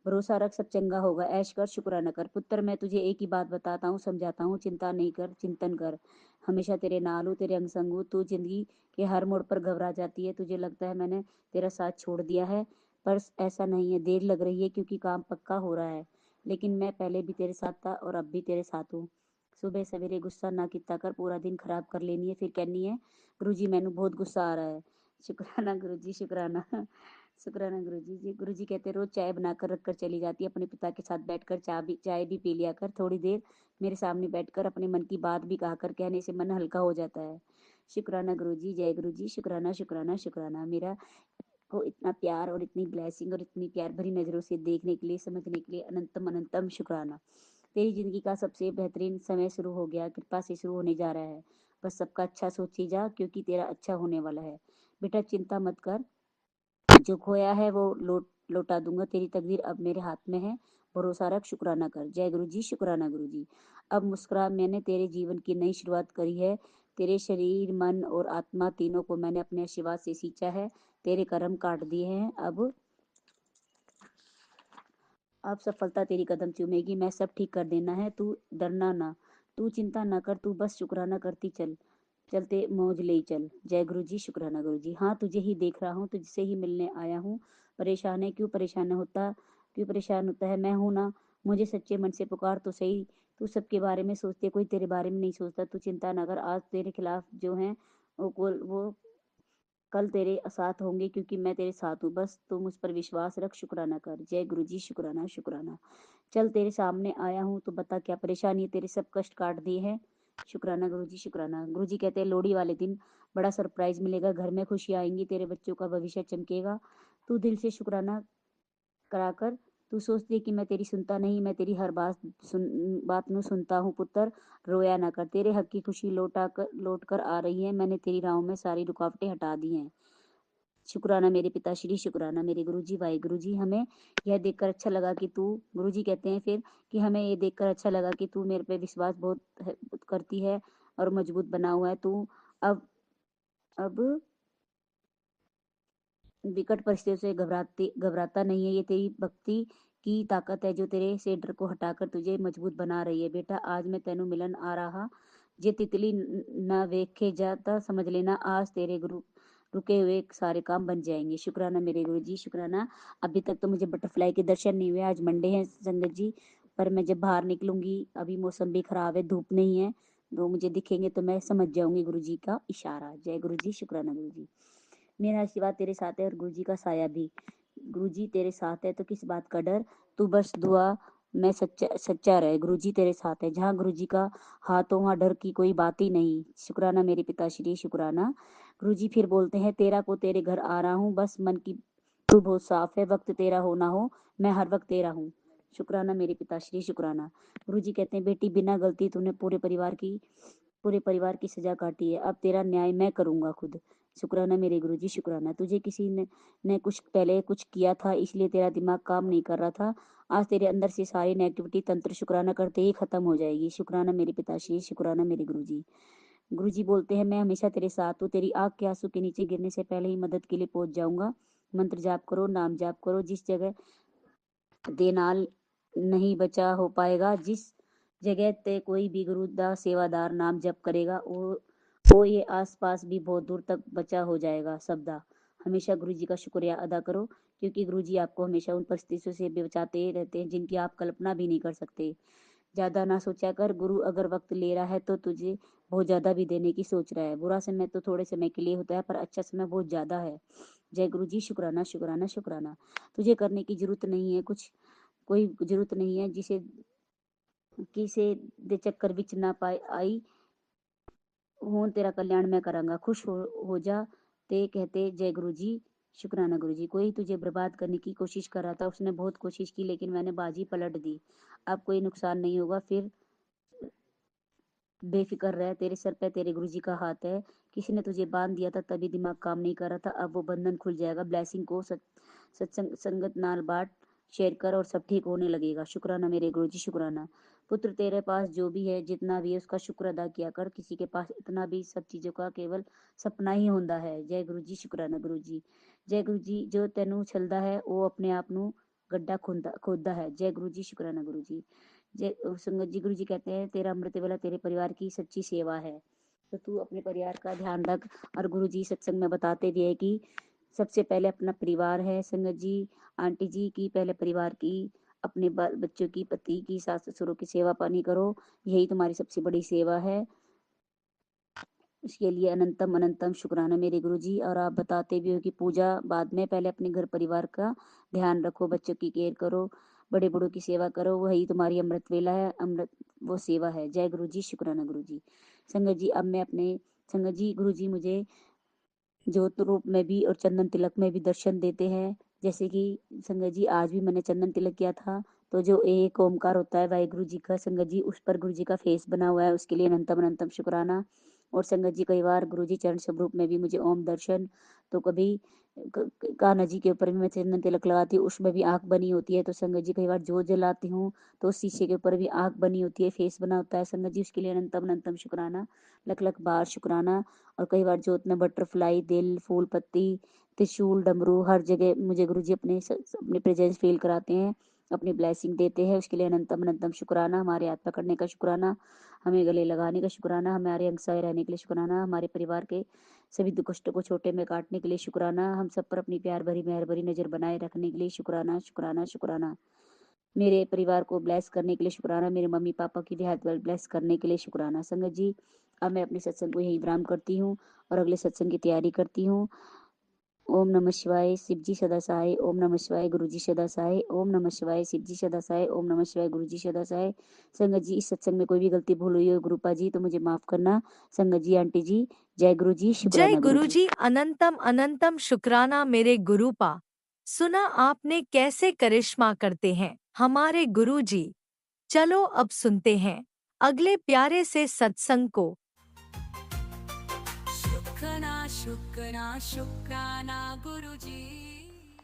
भरोसा रख, सब चंगा होगा, ऐश कर, शुक्राना कर। पुत्र मैं तुझे एक ही बात बताता हूँ, समझाता हूँ, चिंता नहीं कर, चिंतन कर। हमेशा तेरे नाल हूँ, तेरे अंग संग हूँ। तू जिंदगी के हर मोड़ पर घबरा जाती है, तुझे लगता है मैंने तेरा साथ छोड़ दिया है, पर ऐसा नहीं है। देर लग रही है क्योंकि काम पक्का हो रहा है, लेकिन मैं पहले भी तेरे साथ था और अब भी तेरे साथ हूँ। सुबह सवेरे गुस्सा ना किया कर, पूरा दिन खराब कर लेनी है, फिर कहनी है गुरु जी मैनू बहुत गुस्सा आ रहा है। शुक्राना गुरु जी, शुक्राना। शुक्राना गुरु जी। जी गुरु जी कहते रोज चाय बनाकर रख कर चली जाती है, अपने पिता के साथ बैठकर चाय भी पी लिया कर, थोड़ी देर मेरे सामने बैठकर अपने मन की बात भी कहा कर, कहने से मन हल्का हो जाता है। शुक्राना गुरु जी, जय गुरु जी, शुक्राना शुक्राना शुक्राना। मेरा को इतना प्यार और इतनी ब्लेसिंग और इतनी प्यार भरी नज़रों से देखने के लिए, समझने के लिए अनंतम अनंतम शुक्राना। तेरी जिंदगी का सबसे बेहतरीन समय शुरू हो गया, कृपा से शुरू होने जा रहा है। बस सबका अच्छा सोची जा, क्योंकि तेरा अच्छा होने वाला है। बेटा चिंता मत कर, जो खोया है वो लौटा दूंगा, तेरी तकदीर अब मेरे हाथ में है, भरोसा रख, शुक्राना कर। जय गुरु जी, शुक्राना गुरु जी। अब मुस्कुरा, मैंने तेरे जीवन की नई शुरुआत करी है। तेरे शरीर, मन और आत्मा तीनों को मैंने अपने आशीर्वाद से सींचा है, तेरे कर्म काट दिए हैं। अब सफलता तेरी कदम चूमेगी, मैं सब ठीक कर देना है, तू डरना ना, तू चिंता ना कर, तू बस शुक्राना करती चल, चलते मौज ले चल। जय गुरु जी, शुक्राना गुरु जी। हाँ तुझे ही देख रहा हूँ, तुझसे ही मिलने आया हूँ। परेशान है, क्यों परेशान होता है, मैं हूं ना। मुझे सच्चे मन से पुकार तो सही। तू सबके बारे में सोचते, कोई तेरे बारे में नहीं सोचता। तू चिंता ना कर, आज तेरे खिलाफ जो है वो कल तेरे साथ होंगे, क्योंकि मैं तेरे साथ हूँ। बस तू मुझ पर विश्वास रख, शुक्राना कर। जय गुरु जी, शुक्राना शुक्राना। चल तेरे सामने आया हूँ तो बता क्या परेशानी है, तेरे सब कष्ट काट दिए हैं। शुक्राना गुरु जी, शुक्राना। गुरु जी कहते हैं लोहड़ी वाले दिन बड़ा सरप्राइज मिलेगा, घर में खुशियाँ आएंगी, तेरे बच्चों का भविष्य चमकेगा। तू दिल से शुक्राना कराकर, तू सोचती है कि मैं तेरी सुनता नहीं, मैं तेरी हर बात नु सुनता हूँ। पुत्र रोया ना कर, तेरे हक की खुशी लौट कर आ रही है, मैंने तेरी राहों में सारी रुकावटें हटा दी हैं। शुक्राना मेरे पिताश्री, शुक्राना मेरे गुरुजी, वाहिगुरु जी। हमें यह देखकर अच्छा लगा कि तू, गुरुजी कहते हैं फिर कि हमें ये देखकर अच्छा लगा कि तू मेरे पे विश्वास बहुत करती है और मजबूत बना हुआ है तू। अब विकट परिस्थितियों से घबराता नहीं है, ये तेरी भक्ति की ताकत है जो तेरे से डर को हटाकर तुझे मजबूत बना रही है। बेटा आज मैं तेनू मिलन आ रहा, जे तितली न वेखे जाता, समझ लेना आज तेरे गुरु रुके हुए सारे काम बन जाएंगे। शुक्राना मेरे गुरु जी, शुक्राना। अभी तक तो मुझे बटरफ्लाई के दर्शन नहीं हुए, आज मंडे है संगत जी, पर मैं जब बाहर निकलूंगी, अभी मौसम भी खराब है, धूप नहीं है, वो मुझे दिखेंगे तो मैं समझ जाऊंगी गुरु जी का इशारा। जय गुरु जी, शुक्राना गुरु जी। मेरा आशीर्वाद तेरे साथ है और गुरु जी का साया भी। गुरु जी तेरे साथ है तो किस बात का डर, तू बस दुआ में सच्चा सच्चा रहे, गुरु जी तेरे साथ है। जहाँ गुरु जी का हाथ हो वहाँ डर की कोई बात ही नहीं। शुक्राना मेरे पिताश्री, शुक्राना। गुरु जी फिर बोलते हैं तेरा को तेरे घर आ रहा हूँ, बस मन की तू बहुत साफ है, वक्त तेरा हो ना हो, मैं हर वक्त तेरा हूँ। शुक्राना मेरे पिताश्री, शुक्राना। गुरु जी कहते हैं बेटी बिना गलती तूने पूरे परिवार की सजा काटी है, अब तेरा न्याय मैं करूंगा खुद। शुक्राना मेरे गुरु जी, शुक्राना। तुझे किसी ने कुछ पहले कुछ किया था, इसलिए तेरा दिमाग काम नहीं कर रहा था। आज तेरे अंदर से सारी नेगेटिविटी तंत्र शुक्राना करते ही खत्म हो जाएगी। शुक्राना मेरे पिताश्री, शुक्राना मेरे गुरु जी। गुरु जी बोलते हैं मैं हमेशा तेरे साथ हूँ, तेरी आँख के आंसू के नीचे गिरने से पहले ही मदद के लिए पहुंच जाऊंगा। मंत्र जाप करो, नाम जाप करो, जिस जगह देनाल नहीं बचा हो पाएगा, जिस जगह ते कोई भी गुरु दा सेवादार नाम जप करेगा, वो ये आस पास भी बहुत दूर तक बचा हो जाएगा। सबदा हमेशा गुरु जी का शुक्रिया अदा करो, क्योंकि गुरु जी आपको हमेशा उन परिस्थितियों से बचाते रहते हैं जिनकी आप कल्पना भी नहीं कर सकते। ज्यादा ना सोचा कर, गुरु अगर वक्त ले रहा है तो तुझे बहुत ज्यादा भी देने की सोच रहा है। बुरा समय तो थोड़े समय के लिए होता है, पर अच्छा समय बहुत ज्यादा है। जय गुरु जी, शुक्राना शुक्राना शुक्राना। तुझे करने की जरूरत नहीं है कुछ, कोई जरूरत नहीं है जिसे किसे दे चक्कर विच ना पाए आई, हूँ तेरा कल्याण मैं करांगा, खुश हो जा। ते कहते जय गुरु जी, शुक्राना गुरु जी। कोई तुझे बर्बाद करने की कोशिश कर रहा था, उसने बहुत कोशिश की लेकिन मैंने बाजी पलट दी। अब कोई नुकसान नहीं होगा, फिर बेफिक्र रह, तेरे सर पे तेरे गुरु जी का हाथ है। किसी ने तुझे बांध दिया था तभी दिमाग काम नहीं कर रहा था, अब वो बंधन खुल जाएगा। ब्लेसिंग को सत्संग संगत नाल बाट, शेयर कर और सब ठीक होने लगेगा। शुक्राना मेरे गुरुजी, शुक्राना। पुत्र तेरे पास जो भी है, जितना भी है, उसका शुक्र अदा किया कर। किसी के पास इतना भी सब चीज़ों का केवल सपना ही होंदा है। जय गुरु जी, शुक्राना गुरु जी। जय गुरु जी, जो तेनू छलदा है वो अपने आप नू गड्ढा खोददा है। जय गुरु जी, शुक्राना गुरु जी। जय संगत जी, गुरु जी कहते हैं तेरा अमृत वेला तेरे परिवार की सच्ची सेवा है। तो तू अपने परिवार का ध्यान रख। और गुरु जी सत्संग में बताते भी है कि सबसे पहले अपना परिवार है। संगत जी, आंटी जी की पहले परिवार की, अपने बाल बच्चों की, पति की, सास ससुरों की सेवा पानी करो। यही तुम्हारी सबसे बड़ी सेवा है। उसके लिए अनंतम अनंतम शुक्राना मेरे गुरुजी। और आप बताते भी हो कि पूजा बाद में, पहले अपने घर परिवार का ध्यान रखो, बच्चों की केयर करो, बड़े बड़ों की सेवा करो। वही तुम्हारी अमृत वेला है, अमृत वो सेवा है। जय गुरुजी, शुक्राना गुरुजी। संगत जी, अब मैं अपने संगत जी, गुरुजी मुझे ज्योत रूप में भी और चंदन तिलक में भी दर्शन देते हैं। जैसे कि संगत जी, आज भी मैंने चंदन तिलक किया था, तो जो एक ओमकार होता है वाहिगुरु जी का, संगत जी उस पर गुरु जी का फेस बना हुआ है। उसके लिए अनंतम अनंतम शुक्राना। और संगत जी, कई बार गुरु जी चरण स्वरूप में भी मुझे ओम दर्शन, तो कभी कान्हा जी के ऊपर भी मैं चंदन तिलक लगाती हूँ, उसमें भी आंख बनी होती है। तो संगत जी, कई बार जोत जलाती हूँ तो उस शीशे के ऊपर भी आंख बनी होती है, फेस बना होता है। संगत जी, उसके लिए अनंतम अनंतम शुक्राना, लख लख बार शुक्राना। और कई बार जोत में बटरफ्लाई, दिल, फूल पत्ती, त्रिशूल, डमरू, हर जगह मुझे गुरुजी अपने प्रेजेंस फील कराते हैं, अपनी ब्लेसिंग देते हैं। उसके लिए अनंतम अनंतम शुक्राना। हमारे हाथ पकड़ने का शुक्राना, हमें गले लगाने का शुक्राना, हमारे अंग सहाय रहने के लिए शुक्राना, हमारे परिवार के सभी दुख कष्टों को छोटे में काटने के लिए शुक्राना, हम सब पर अपनी प्यार भरी मेहर भरी नजर बनाए रखने के लिए शुक्राना शुक्राना शुक्राना। मेरे परिवार को ब्लेस करने के लिए शुक्राना, मेरे मम्मी पापा की भी हेल्थ ब्लेस करने के लिए शुक्राना। संगत जी, अब मैं अपने सत्संग को यही विराम करती हूँ और अगले सत्संग की तैयारी करती हूँ। ओम नमः शिवाय, शिव जी सदा सहाय। ओम नमः शिवाय, गुरु जी सदा सहाय। ओम नमः शिवाय, शिव जी सदा सहाय। ओम नमः शिवाय, गुरु जी सदा सहाय। संगत जी, इस सत्संग में कोई भी गलती भूल हुई हो गुरुपा जी तो मुझे माफ करना। संगत जी, आंटी जी, जय गुरु जी, जय शुक्राना गुरु जी। गुरुजी, अनंतम अनंतम शुक्राना मेरे गुरुपा। सुना आपने कैसे करिश्मा करते हैं हमारे गुरुजी। चलो अब सुनते हैं अगले प्यारे से सत्संग को। शुक्राना शुक्राना शुक्राना गुरुजी।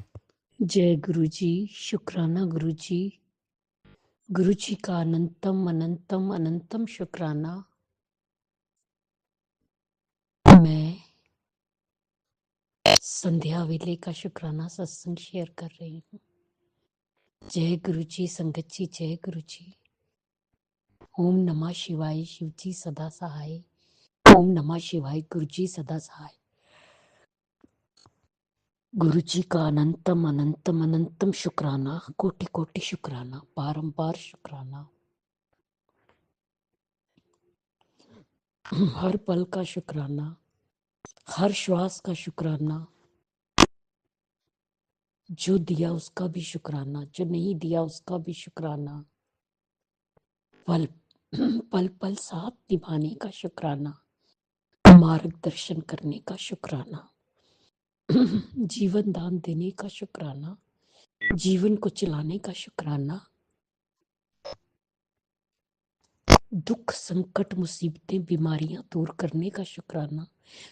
जय गुरु जी, शुक्राना गुरु जी। गुरु जी का अनंतम अनंतम अनंतम शुक्राना। मैं संध्या वेले का शुक्राना सत्संग शेयर कर रही हूँ। जय गुरु जी, संगत जी, जय गुरु जी। ओम नमः शिवाय, शिव जी सदा सहाय। ओम नमः शिवाय, गुरु जी सदा सहाय। गुरु जी का अनंतम अनंतम अनंतम शुक्राना, कोटि कोटि शुक्राना, बारंबार शुक्राना। हर पल का शुक्राना, हर श्वास का शुक्राना। जो दिया उसका भी शुक्राना, जो नहीं दिया उसका भी शुक्राना। पल पल पल साथ निभाने का शुक्राना, मार्गदर्शन करने का शुक्राना, जीवन दान देने का शुक्राना, जीवन को चलाने का शुक्राना। दुख संकट मुसीबतें बीमारियां दूर करने का शुक्राना,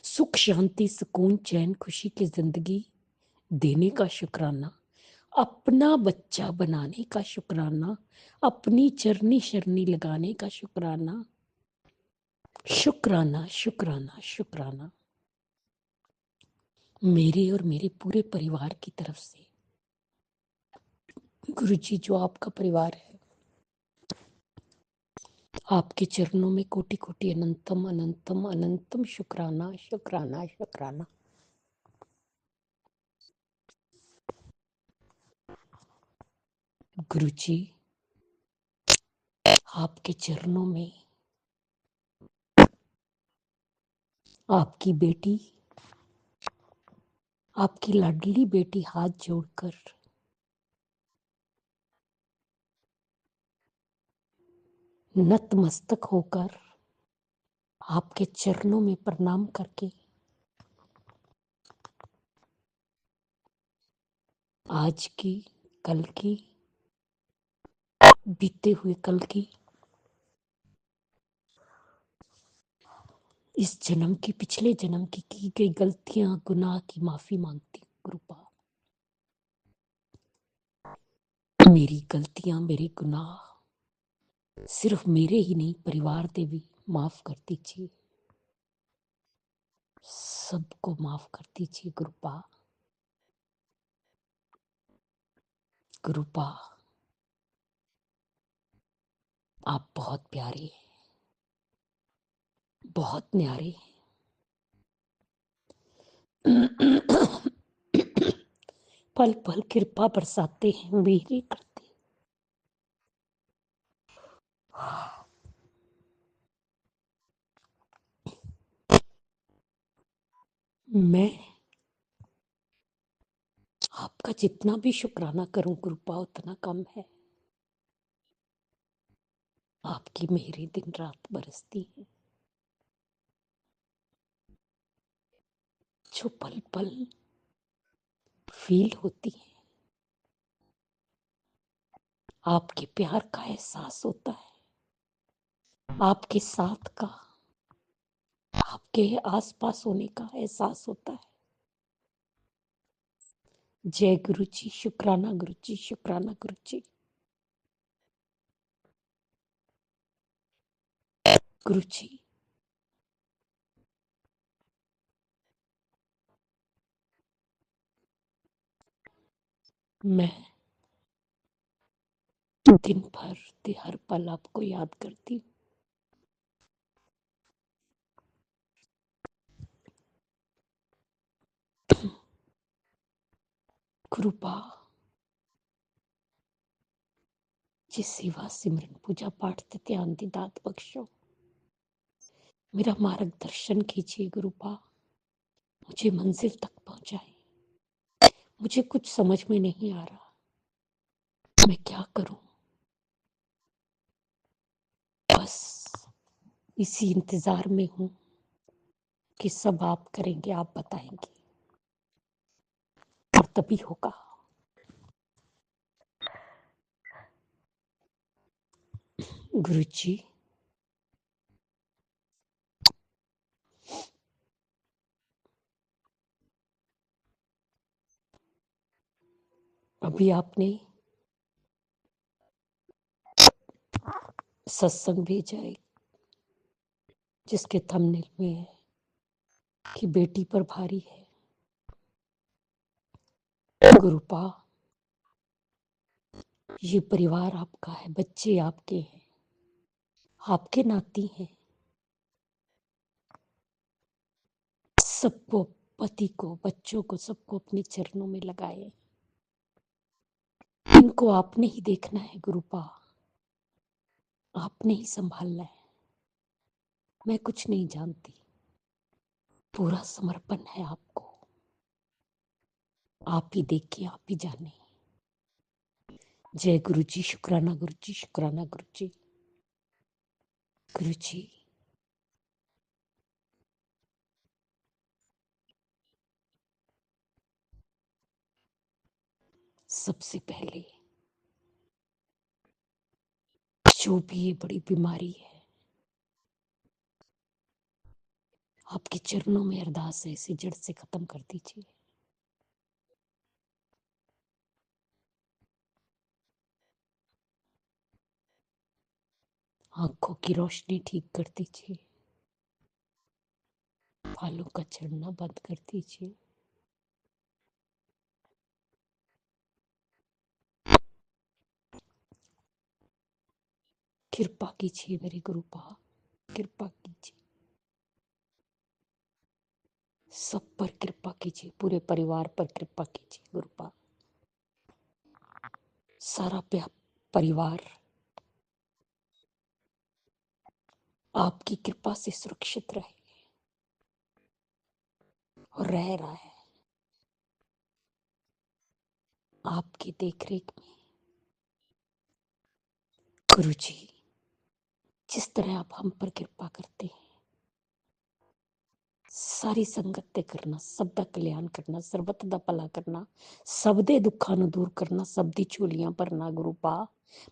सुख शांति सुकून चैन खुशी की जिंदगी देने का शुक्राना, अपना बच्चा बनाने का शुक्राना, अपनी चरनी शरनी लगाने का शुक्राना। शुक्राना शुक्राना शुक्राना मेरे और मेरे पूरे परिवार की तरफ से। गुरु जी, जो आपका परिवार है, आपके चरणों में कोटि कोटि अनंतम अनंतम अनंतम शुक्राना शुक्राना शुक्राना। गुरु जी, आपके चरणों में आपकी बेटी, आपकी लाडली बेटी हाथ जोड़कर नतमस्तक होकर आपके चरणों में प्रणाम करके आज की, कल की, बीते हुए कल की, इस जन्म की, पिछले जन्म की गई गलतियां गुनाह की माफी मांगती हूँ गुरुपा। मेरी गलतियां मेरे गुनाह सिर्फ मेरे ही नहीं परिवार दे भी माफ कर दीजिए, सबको माफ कर दीजिए गुरुपा। गुरुपा आप बहुत प्यारे, बहुत न्यारे, पल पल कृपा बरसाते हैं मेरे करते। मैं आपका जितना भी शुक्राना करूं गुरुपा उतना कम है। आपकी मेहरी दिन रात बरसती है, जो पल पल फील होती है, आपके प्यार का एहसास होता है, आपके साथ का, आपके आसपास होने का एहसास होता है। जय गुरु जी, शुक्राना गुरु जी, शुक्राना गुरु जी। गुरु जी मैं दिन भर हर पल आपको याद करती हूँ। कृपा जी सेवा सिमरन पूजा पाठ से ध्यान दी दात बख्शो, मेरा मार्गदर्शन कीजिए गुरुपा, मुझे मंजिल तक पहुंचाए। मुझे कुछ समझ में नहीं आ रहा, मैं क्या करूं, बस इसी इंतजार में हूं कि सब आप करेंगे, आप बताएंगे और तभी होगा। गुरु जी अभी आपने सत्संग भेजा है जिसके थंबनेल में है कि बेटी पर भारी है। गुरुपा ये परिवार आपका है, बच्चे आपके हैं, आपके नाती हैं। सबको, पति को, बच्चों को, सबको अपने चरणों में लगाए। इनको आपने ही देखना है गुरुपा, आपने ही संभालना है। मैं कुछ नहीं जानती, पूरा समर्पण है आपको। आप ही देखिए, आप ही जाने। जय गुरु जी, शुक्राना गुरु जी, शुक्राना गुरु जी। गुरु जी सबसे पहले जो भी ये बड़ी बीमारी है, आपके चरणों में अरदास है, इसे जड़ से खत्म कर दीजिए। आंखों की रोशनी ठीक कर दीजिए, बालों का झड़ना बंद कर दीजिए। कृपा कीजिए मेरे गुरुपा, कृपा कीजिए, सब पर कृपा कीजिए, पूरे परिवार पर कृपा कीजिए गुरुपा। सारा परिवार आपकी कृपा से सुरक्षित रहे और रह रहा है आपकी देखरेख में। गुरु जी जिस तरह आप हम पर कृपा करते हैं, सारी संगत करना, सबका कल्याण करना, सर्वत दा भला करना, सबदे दुखां ਨੂੰ दूर करना, सबदी ਝੋਲੀਆਂ ਭਰਨਾ ਗੁਰੂਪਾ।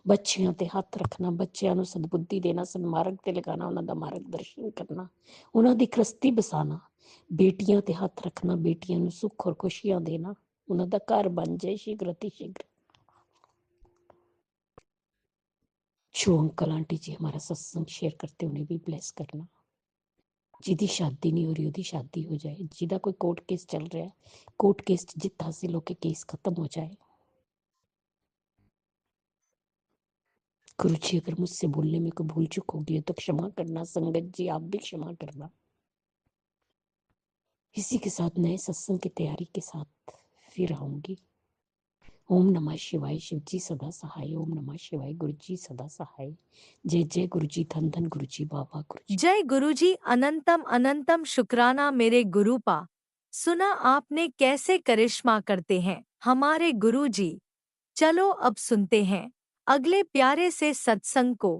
ਬੱਚਿਆਂ ਤੇ ਹੱਥ ਰੱਖਣਾ, ਬੱਚਿਆਂ ਨੂੰ ਸਦਬੁੱਧੀ ਦੇਣਾ, ਸਨਮਾਰਗ ਤੇ ਲਗਾਣਾ, ਉਹਨਾਂ ਦਾ ਮਾਰਗਦਰਸ਼ਨ ਕਰਨਾ, ਉਹਨਾਂ ਦੀ ਕ੍ਰਿਸਤੀ ਬਸਾਣਾ। ਬੇਟੀਆਂ ਤੇ ਹੱਥ ਰੱਖਣਾ, ਬੇਟੀਆਂ ਨੂੰ ਸੁੱਖ ਔਰ ਖੁਸ਼ੀਆਂ ਦੇਣਾ, ਉਹਨਾਂ ਦਾ ਘਰ ਬਣ ਜਾਏ ਸ਼ੀਘ्र ਅਤੀ ਸ਼ੀਘ्र। जो अंकल आंटी जी हमारा सत्संग शेयर करते उन्हें भी ब्लेस करना। जिदी शादी नहीं हो रही ਉਹਦੀ शादी हो जाए, जिदा कोई कोर्ट केस चल रहा है कोर्ट केस जित हासिल होकर केस खत्म हो जाए। गुरु जी अगर मुझसे बोलने में कोई भूल चूक होगी है तो क्षमा करना। संगत जी आप भी क्षमा करना। इसी के साथ नए सत्संग की तैयारी के साथ फिर आऊंगी। ओम नमः शिवाय, शिव जी सदा सहाय। ओम नमः शिवाय, गुरु जी सदा सहाय। जय जय गुरु जी, धन धन गुरु जी, बाबा गुरु जी। जय गुरुजी, अनंतम अनंतम शुक्राना मेरे गुरुपा। सुना आपने कैसे करिश्मा करते हैं हमारे गुरुजी। चलो अब सुनते हैं अगले प्यारे से सत्संग को।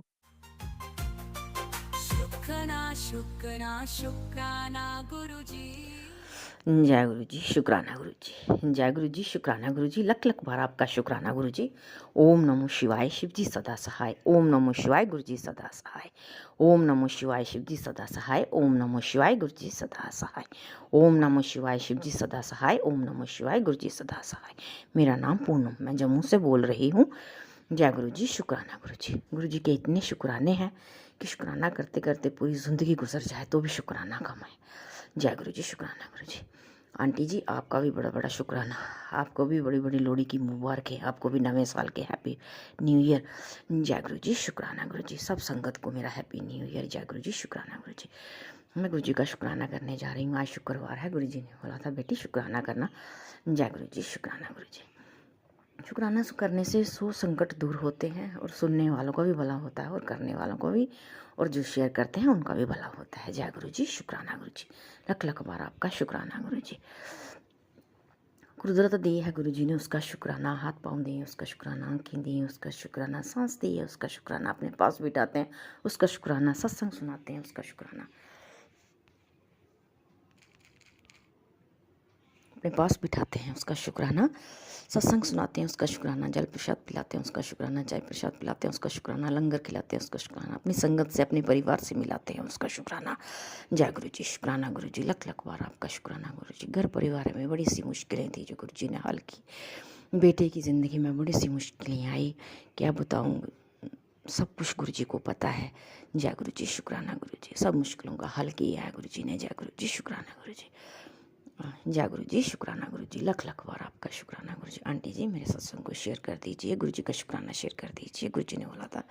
शुक्राना शुक्राना शुक्राना गुरुजी जय गुरु जी, शुक्राना गुरु जी। जय गुरु जी, शुक्राना गुरु जी। लख लख बार आपका शुक्राना गुरु जी। ओम नमो शिवाय, शिव जी सदा सहाय। ओम नमो शिवाय, गुरु जी सदा सहाय। ओम नमो शिवाय, शिव जी सदा सहाय। ओम नमो शिवाय, गुरु जी सदा सहाय। ओम नमो शिवाय, शिव जी सदा सहाय। ओम नमो शिवाय, गुरु जी सदा सहाय। मेरा नाम पूनम, मैं जम्मू से बोल रही हूँ। जय गुरु जी, शुक्राना गुरु जी। गुरु जी के इतने शुक्राने हैं कि शुक्राना करते करते पूरी ज़िंदगी गुजर जाए तो भी शुक्राना कम है। जय गुरु जी, शुक्राना गुरु जी। आंटी जी आपका भी बड़ा बड़ा शुक्राना। आपको भी बड़ी बड़ी लोहड़ी की मुबारक है। आपको भी नवे साल के हैप्पी न्यू ईयर। जय गुरु जी, शुक्राना गुरु जी। सब संगत को मेरा हैप्पी न्यू ईयर। जय गुरु जी, शुक्राना गुरु जी। मैं गुरु जी का शुक्राना करने जा रही हूँ। आज शुक्रवार है। गुरु जी ने बोला था बेटी शुक्राना करना। जय गुरु जी, शुक्राना गुरु जी। शुक्राना करने से 100 संकट दूर होते हैं और सुनने वालों का भी भला होता है और करने वालों को भी, और जो शेयर करते हैं उनका भी भला होता है। जय गुरु जी, शुक्राना गुरु जी। लख लख बार आपका शुक्राना गुरु जी। कुदरत दी है गुरु जी ने, उसका शुक्राना। हाथ पाँव दिए उसका शुक्राना, आँखें दी उसका शुक्राना, सांस दी है उसका शुक्राना, अपने पास बिठाते हैं उसका शुक्राना, सत्संग सुनाते हैं उसका शुक्राना, अपने पास बिठाते हैं उसका शुक्राना, सत्संग सुनाते हैं उसका शुक्राना, जल प्रसाद पिलाते हैं उसका शुक्राना, चाय प्रसाद पिलाते हैं उसका शुक्राना, लंगर खिलाते हैं उसका शुक्राना, अपनी संगत से अपने परिवार से मिलाते हैं उसका शुक्राना। जय गुरु जी, शुक्राना गुरु जी। लख लख बार आपका शुक्राना गुरु जी। घर परिवार में बड़ी सी मुश्किलें थी जो गुरु जी ने हल की। बेटे की ज़िंदगी में बड़ी सी मुश्किलें आई, क्या बताऊँ, सब कुछ गुरु जी को पता है। जय गुरु जी, शुक्राना गुरु जी। सब मुश्किलों का हल किया है गुरु जी ने। जय गुरु जी, शुक्राना गुरु जी। जय गुरु जी, शुक्राना गुरु जी। लख लख बार आपका शुक्राना गुरु जी। आंटी जी मेरे सत्संग को शेयर कर दीजिए, गुरु जी का शुक्राना शेयर कर दीजिए। गुरु जी ने बोला था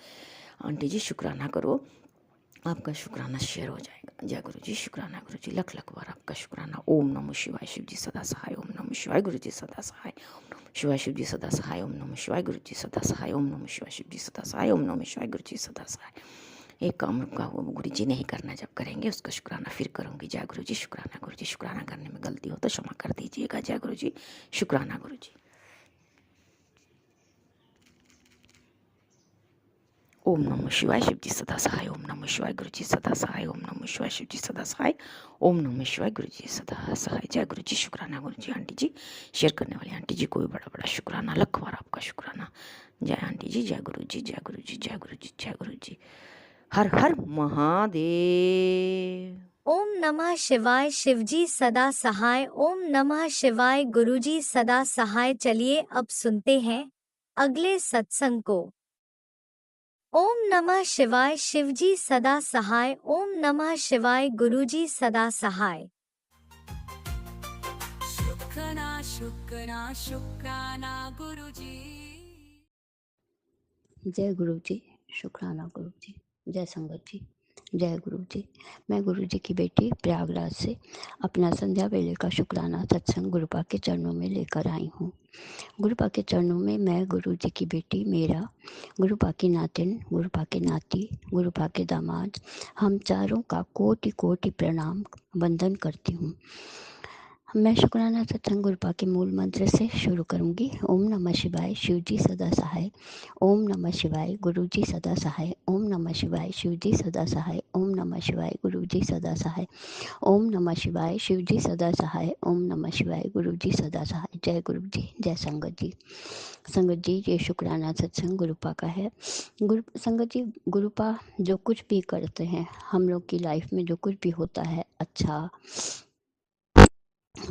आंटी जी शुक्राना करो, आपका शुक्राना शेयर हो जाएगा। जय गुरु जी, शुक्राना गुरु जी। लख लख बार आपका शुक्राना। ओम नमो शिवाय, शिव जी सदा सहाय। ओम नमो शिवाय, गुरु जी सदा सहाय। ओम नमो शिवाय, शिव जी सदा सहाय। ओम नमो शिवाय, गुरु जी सदा सहाय। ओम नमो शिवाय, शिव जी सदा सहाय। ओम नमो शिवाय, गुरु जी सदा सहाय। एक काम रुका हुआ वो गुरु जी नहीं करना, जब करेंगे उसका शुक्राना फिर करूँगी। जय गुरु जी, शुक्राना गुरु जी। शुक्राना करने में गलती हो तो क्षमा कर दीजिएगा। जय गुरु जी, शुक्राना गुरु जी। ओम नमो शिवाय, शिव जी सदा सहाय। ओम नमो शिवाय, गुरु जी सदा सहाय। ओम नमो शिवाय, शिव जी सदा सहाय। ओम नमो शिवाय, गुरु जी सदा सहाय। जय गुरु जी, शुक्राना गुरु जी। आंटी जी शेयर करने वाली आंटी जी को भी बड़ा बड़ा शुक्राना। लख बार आपका शुक्राना। जय आंटी जी, जय गुरु जी, जय गुरु जी, जय गुरु जी, जय गुरु जी। हर हर महादेव। ओम नमः शिवाय, शिवजी सदा सहाय। ओम नमः शिवाय, गुरुजी सदा सहाय। चलिए अब सुनते हैं अगले सत्संग को। ओम नमः शिवाय, शिवजी सदा सहाय। ओम नमः शिवाय, गुरुजी सदा सहाय। शुक्राना शुक्राना शुक्राना गुरुजी जय गुरु जी, शुक्राना गुरु जी। जय संगत जी, जय गुरु जी। मैं गुरु जी की बेटी प्रयागराज से अपना संध्या वेले का शुक्राना सत्संग गुरुपा के चरणों में लेकर आई हूँ। गुरुपा के चरणों में मैं गुरु जी की बेटी, मेरा गुरुपा की नातिन, गुरुपा के नाती, गुरुपा के दामाद, हम चारों का कोटि कोटि प्रणाम वंदन करती हूँ। मैं शुक्राना सत्संग गुरुपा के मूल मंत्र से शुरू करूंगी। ओम नमः शिवाय, शिव जी सदा सहाय। ओम नमः शिवाय, गुरु जी सदा सहाय। ओम नमः शिवाय, शिव जी सदा सहाय। ओम नमः शिवाय, गुरु जी सदा सहाय। ओम नमः शिवाय, शिव जी सदा सहाय। ओम नमः शिवाय, गुरु जी सदा सहाय। जय गुरु जी, जय संगत जी। संगत जी, ये शुक्राना सत्संग गुरुपा का है। संगत जी, गुरुपा जो कुछ भी करते हैं, हम लोग की लाइफ में जो कुछ भी होता है अच्छा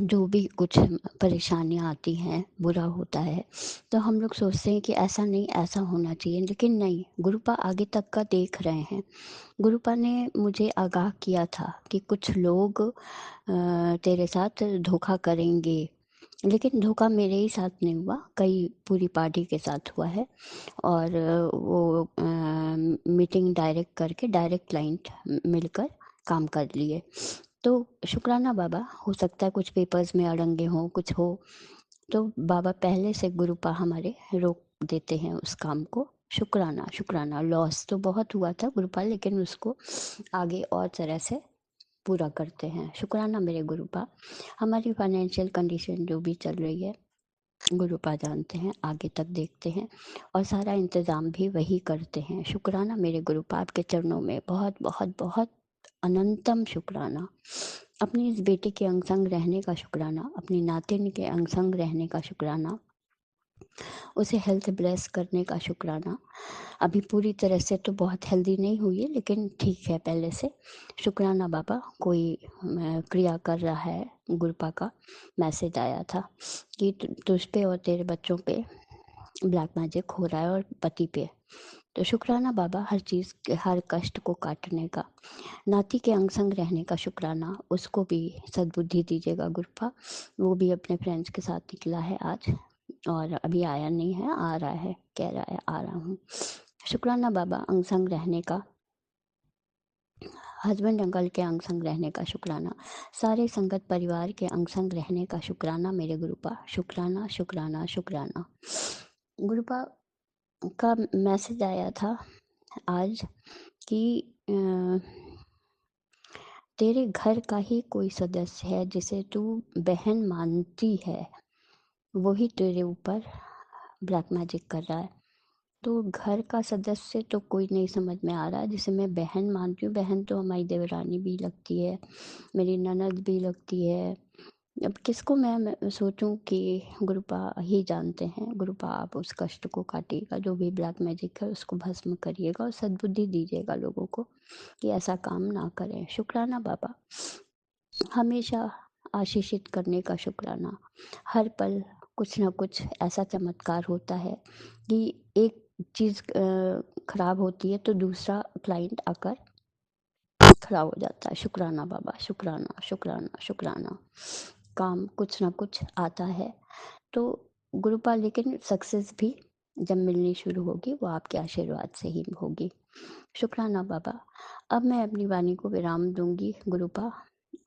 जो भी कुछ परेशानियाँ आती हैं, बुरा होता है, तो हम लोग सोचते हैं कि ऐसा नहीं, ऐसा होना चाहिए, लेकिन नहीं, गुरुपा आगे तक का देख रहे हैं। गुरुपा ने मुझे आगाह किया था कि कुछ लोग तेरे साथ धोखा करेंगे, लेकिन धोखा मेरे ही साथ नहीं हुआ, कई पूरी पार्टी के साथ हुआ है। और वो मीटिंग डायरेक्ट करके डायरेक्ट क्लाइंट मिलकर काम कर लिए। तो शुक्राना बाबा, हो सकता है कुछ पेपर्स में अड़ंगे हों, कुछ हो, तो बाबा पहले से गुरुपा हमारे रोक देते हैं उस काम को। शुक्राना शुक्राना, लॉस तो बहुत हुआ था गुरुपा, लेकिन उसको आगे और तरह से पूरा करते हैं। शुक्राना मेरे गुरुपा। हमारी फाइनेंशियल कंडीशन जो भी चल रही है, गुरुपा जानते हैं, आगे तक देखते हैं और सारा इंतज़ाम भी वही करते हैं। शुक्राना मेरे गुरुपा, आपके चरणों में बहुत बहुत बहुत अनंतम शुक्राना। अपनी इस बेटी के अंग संग रहने का शुक्राना, अपनी नातिन के अंग संग रहने का शुक्राना, उसे हेल्थ ब्लेस करने का शुक्राना। अभी पूरी तरह से तो बहुत हेल्दी नहीं हुई है, लेकिन ठीक है पहले से। शुक्राना बाबा, कोई क्रिया कर रहा है, गुरुपा का मैसेज आया था कि तुझ पे और तेरे बच्चों पे ब्लैक मैजिक हो रहा है और पति पे। तो शुक्राना बाबा, हर चीज़ के हर कष्ट को काटने का। नाती के अंग संग रहने का शुक्राना, उसको भी सद्बुद्धि दीजिएगा गुरुपा। वो भी अपने फ्रेंड्स के साथ निकला है आज और अभी आया नहीं है, आ रहा है, कह रहा है आ रहा हूँ। शुक्राना बाबा, अंग संग रहने का। हस्बैंड अंकल के अंग संग रहने का शुक्राना। सारे संगत परिवार के अंग संग रहने का शुक्राना मेरे गुरुपा। शुक्राना शुक्राना शुक्राना। गुरुपा का मैसेज आया था आज कि तेरे घर का ही कोई सदस्य है जिसे तू बहन मानती है, वही तेरे ऊपर ब्लैक मैजिक कर रहा है। तो घर का सदस्य तो कोई नहीं समझ में आ रहा है, जिसे मैं बहन मानती हूँ। बहन तो हमारी देवरानी भी लगती है, मेरी ननद भी लगती है। अब किसको मैं सोचूं कि गुरुपा ही जानते हैं। गुरुपा, आप उस कष्ट को काटिएगा, जो भी ब्लैक मैजिक है उसको भस्म करिएगा और सद्बुद्धि दीजिएगा लोगों को कि ऐसा काम ना करें। शुक्राना बाबा, हमेशा आशीषित करने का शुक्राना। हर पल कुछ ना कुछ ऐसा चमत्कार होता है कि एक चीज़ खराब होती है तो दूसरा क्लाइंट आकर खड़ा हो जाता है। शुक्राना बाबा, शुक्राना शुक्राना शुक्राना। काम कुछ ना कुछ आता है तो गुरुपा, लेकिन सक्सेस भी जब मिलनी शुरू होगी वो आपके आशीर्वाद से ही होगी। शुक्राना बाबा। अब मैं अपनी वाणी को विराम दूंगी गुरुपा।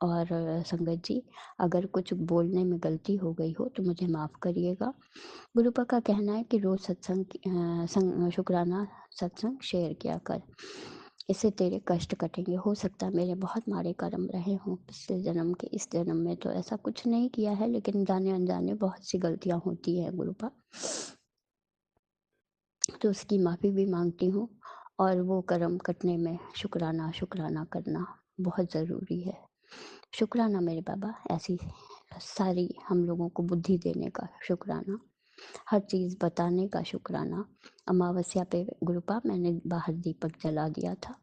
और संगत जी, अगर कुछ बोलने में गलती हो गई हो तो मुझे माफ़ करिएगा। गुरुपा का कहना है कि रोज़ शुक्राना सत्संग शेयर किया कर, इससे तेरे कष्ट कटेंगे। हो सकता है मेरे बहुत माड़े कर्म रहे हों पिछले जन्म के, इस जन्म में तो ऐसा कुछ नहीं किया है, लेकिन जाने अनजाने बहुत सी गलतियां होती हैं गुरुपा, तो उसकी माफ़ी भी मांगती हूँ। और वो कर्म कटने में शुक्राना शुक्राना करना बहुत ज़रूरी है। शुक्राना मेरे बाबा, ऐसी सारी हम लोगों को बुद्धि देने का शुक्राना, हर चीज़ बताने का शुक्राना। अमावस्या पे गुरुपा मैंने बाहर दीपक जला दिया था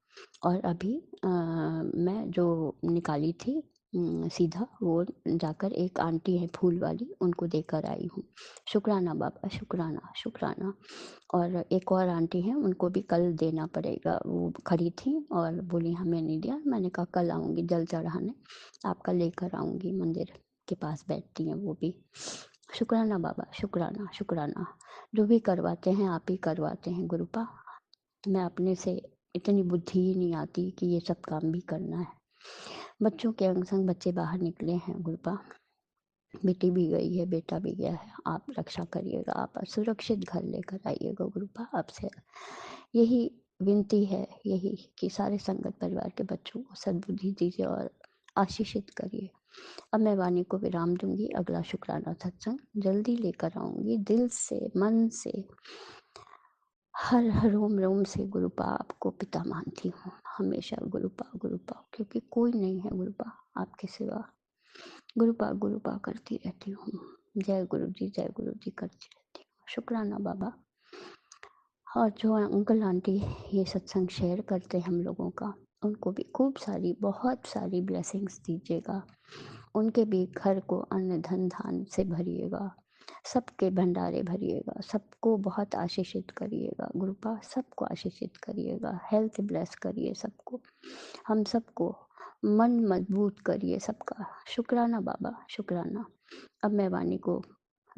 और अभी मैं जो निकाली थी सीधा वो जाकर एक आंटी है फूल वाली, उनको देकर आई हूँ। शुक्राना बाबा, शुक्राना शुक्राना। और एक और आंटी हैं, उनको भी कल देना पड़ेगा, वो खड़ी थी और बोली हमें नहीं दिया। मैंने कहा कल आऊँगी जल चढ़ाने, आपका लेकर आऊँगी, मंदिर के पास बैठती हैं वो भी। शुक्राना बाबा, शुक्राना शुक्राना। जो भी करवाते हैं आप ही करवाते हैं गुरुपा। मैं अपने से इतनी बुद्धि ही नहीं आती कि ये सब काम भी करना है। बच्चों के अंग संग बच्चे बाहर निकले हैं गुरुपा, बेटी भी गई है, बेटा भी गया है। आप रक्षा करिएगा, आप सुरक्षित घर लेकर आइएगा गुरुपा। आपसे यही विनती है, यही कि सारे संगत परिवार के बच्चों को सद्बुद्धि दीजिए और आशीषित करिए। अब मैं वाणी को विराम दूंगी। अगला शुक्राना सत्संग जल्दी लेकर आऊंगी, दिल से, मन से, हर रोम रोम से गुरुपा आपको पिता मानती हूँ हमेशा। गुरुपा गुरुपा, क्योंकि कोई नहीं है गुरुपा आपके सिवा। गुरुपा गुरुपा करती रहती हूँ। जय गुरु जी, जय गुरु जी करती रहती हूँ। शुक्राना बाबा। और जो अंकल आंटी ये सत्संग शेयर करते हैं हम लोगों का, उनको भी खूब सारी, बहुत सारी ब्लेसिंग्स दीजिएगा। उनके भी घर को अन्न धन धान से भरिएगा, सबके भंडारे भरिएगा, सबको बहुत आशीषित करिएगा गुरुपा, सबको आशीषित करिएगा, हेल्थ ब्लेस करिए सबको, हम सबको मन मजबूत करिए सबका। शुक्राना बाबा, शुक्राना। अब मैं वाणी को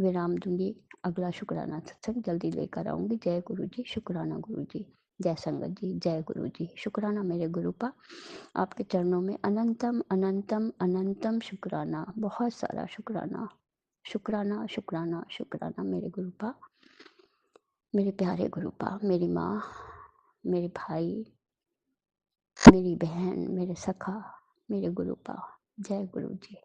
विराम दूंगी, अगला शुक्राना सत्संग जल्दी लेकर आऊंगी। जय गुरु जी, शुक्राना गुरु जी, जय संगत जी, जय गुरु जी। शुक्राना मेरे गुरुपा, आपके चरणों में अनंतम अनंतम अनंतम शुक्राना, बहुत सारा शुक्राना, शुक्राना शुक्राना शुक्राना मेरे गुरुपा, मेरे प्यारे गुरुपा, मेरी माँ, मेरे भाई, मेरी बहन, मेरे सखा, मेरे गुरुपा। जय गुरु जी।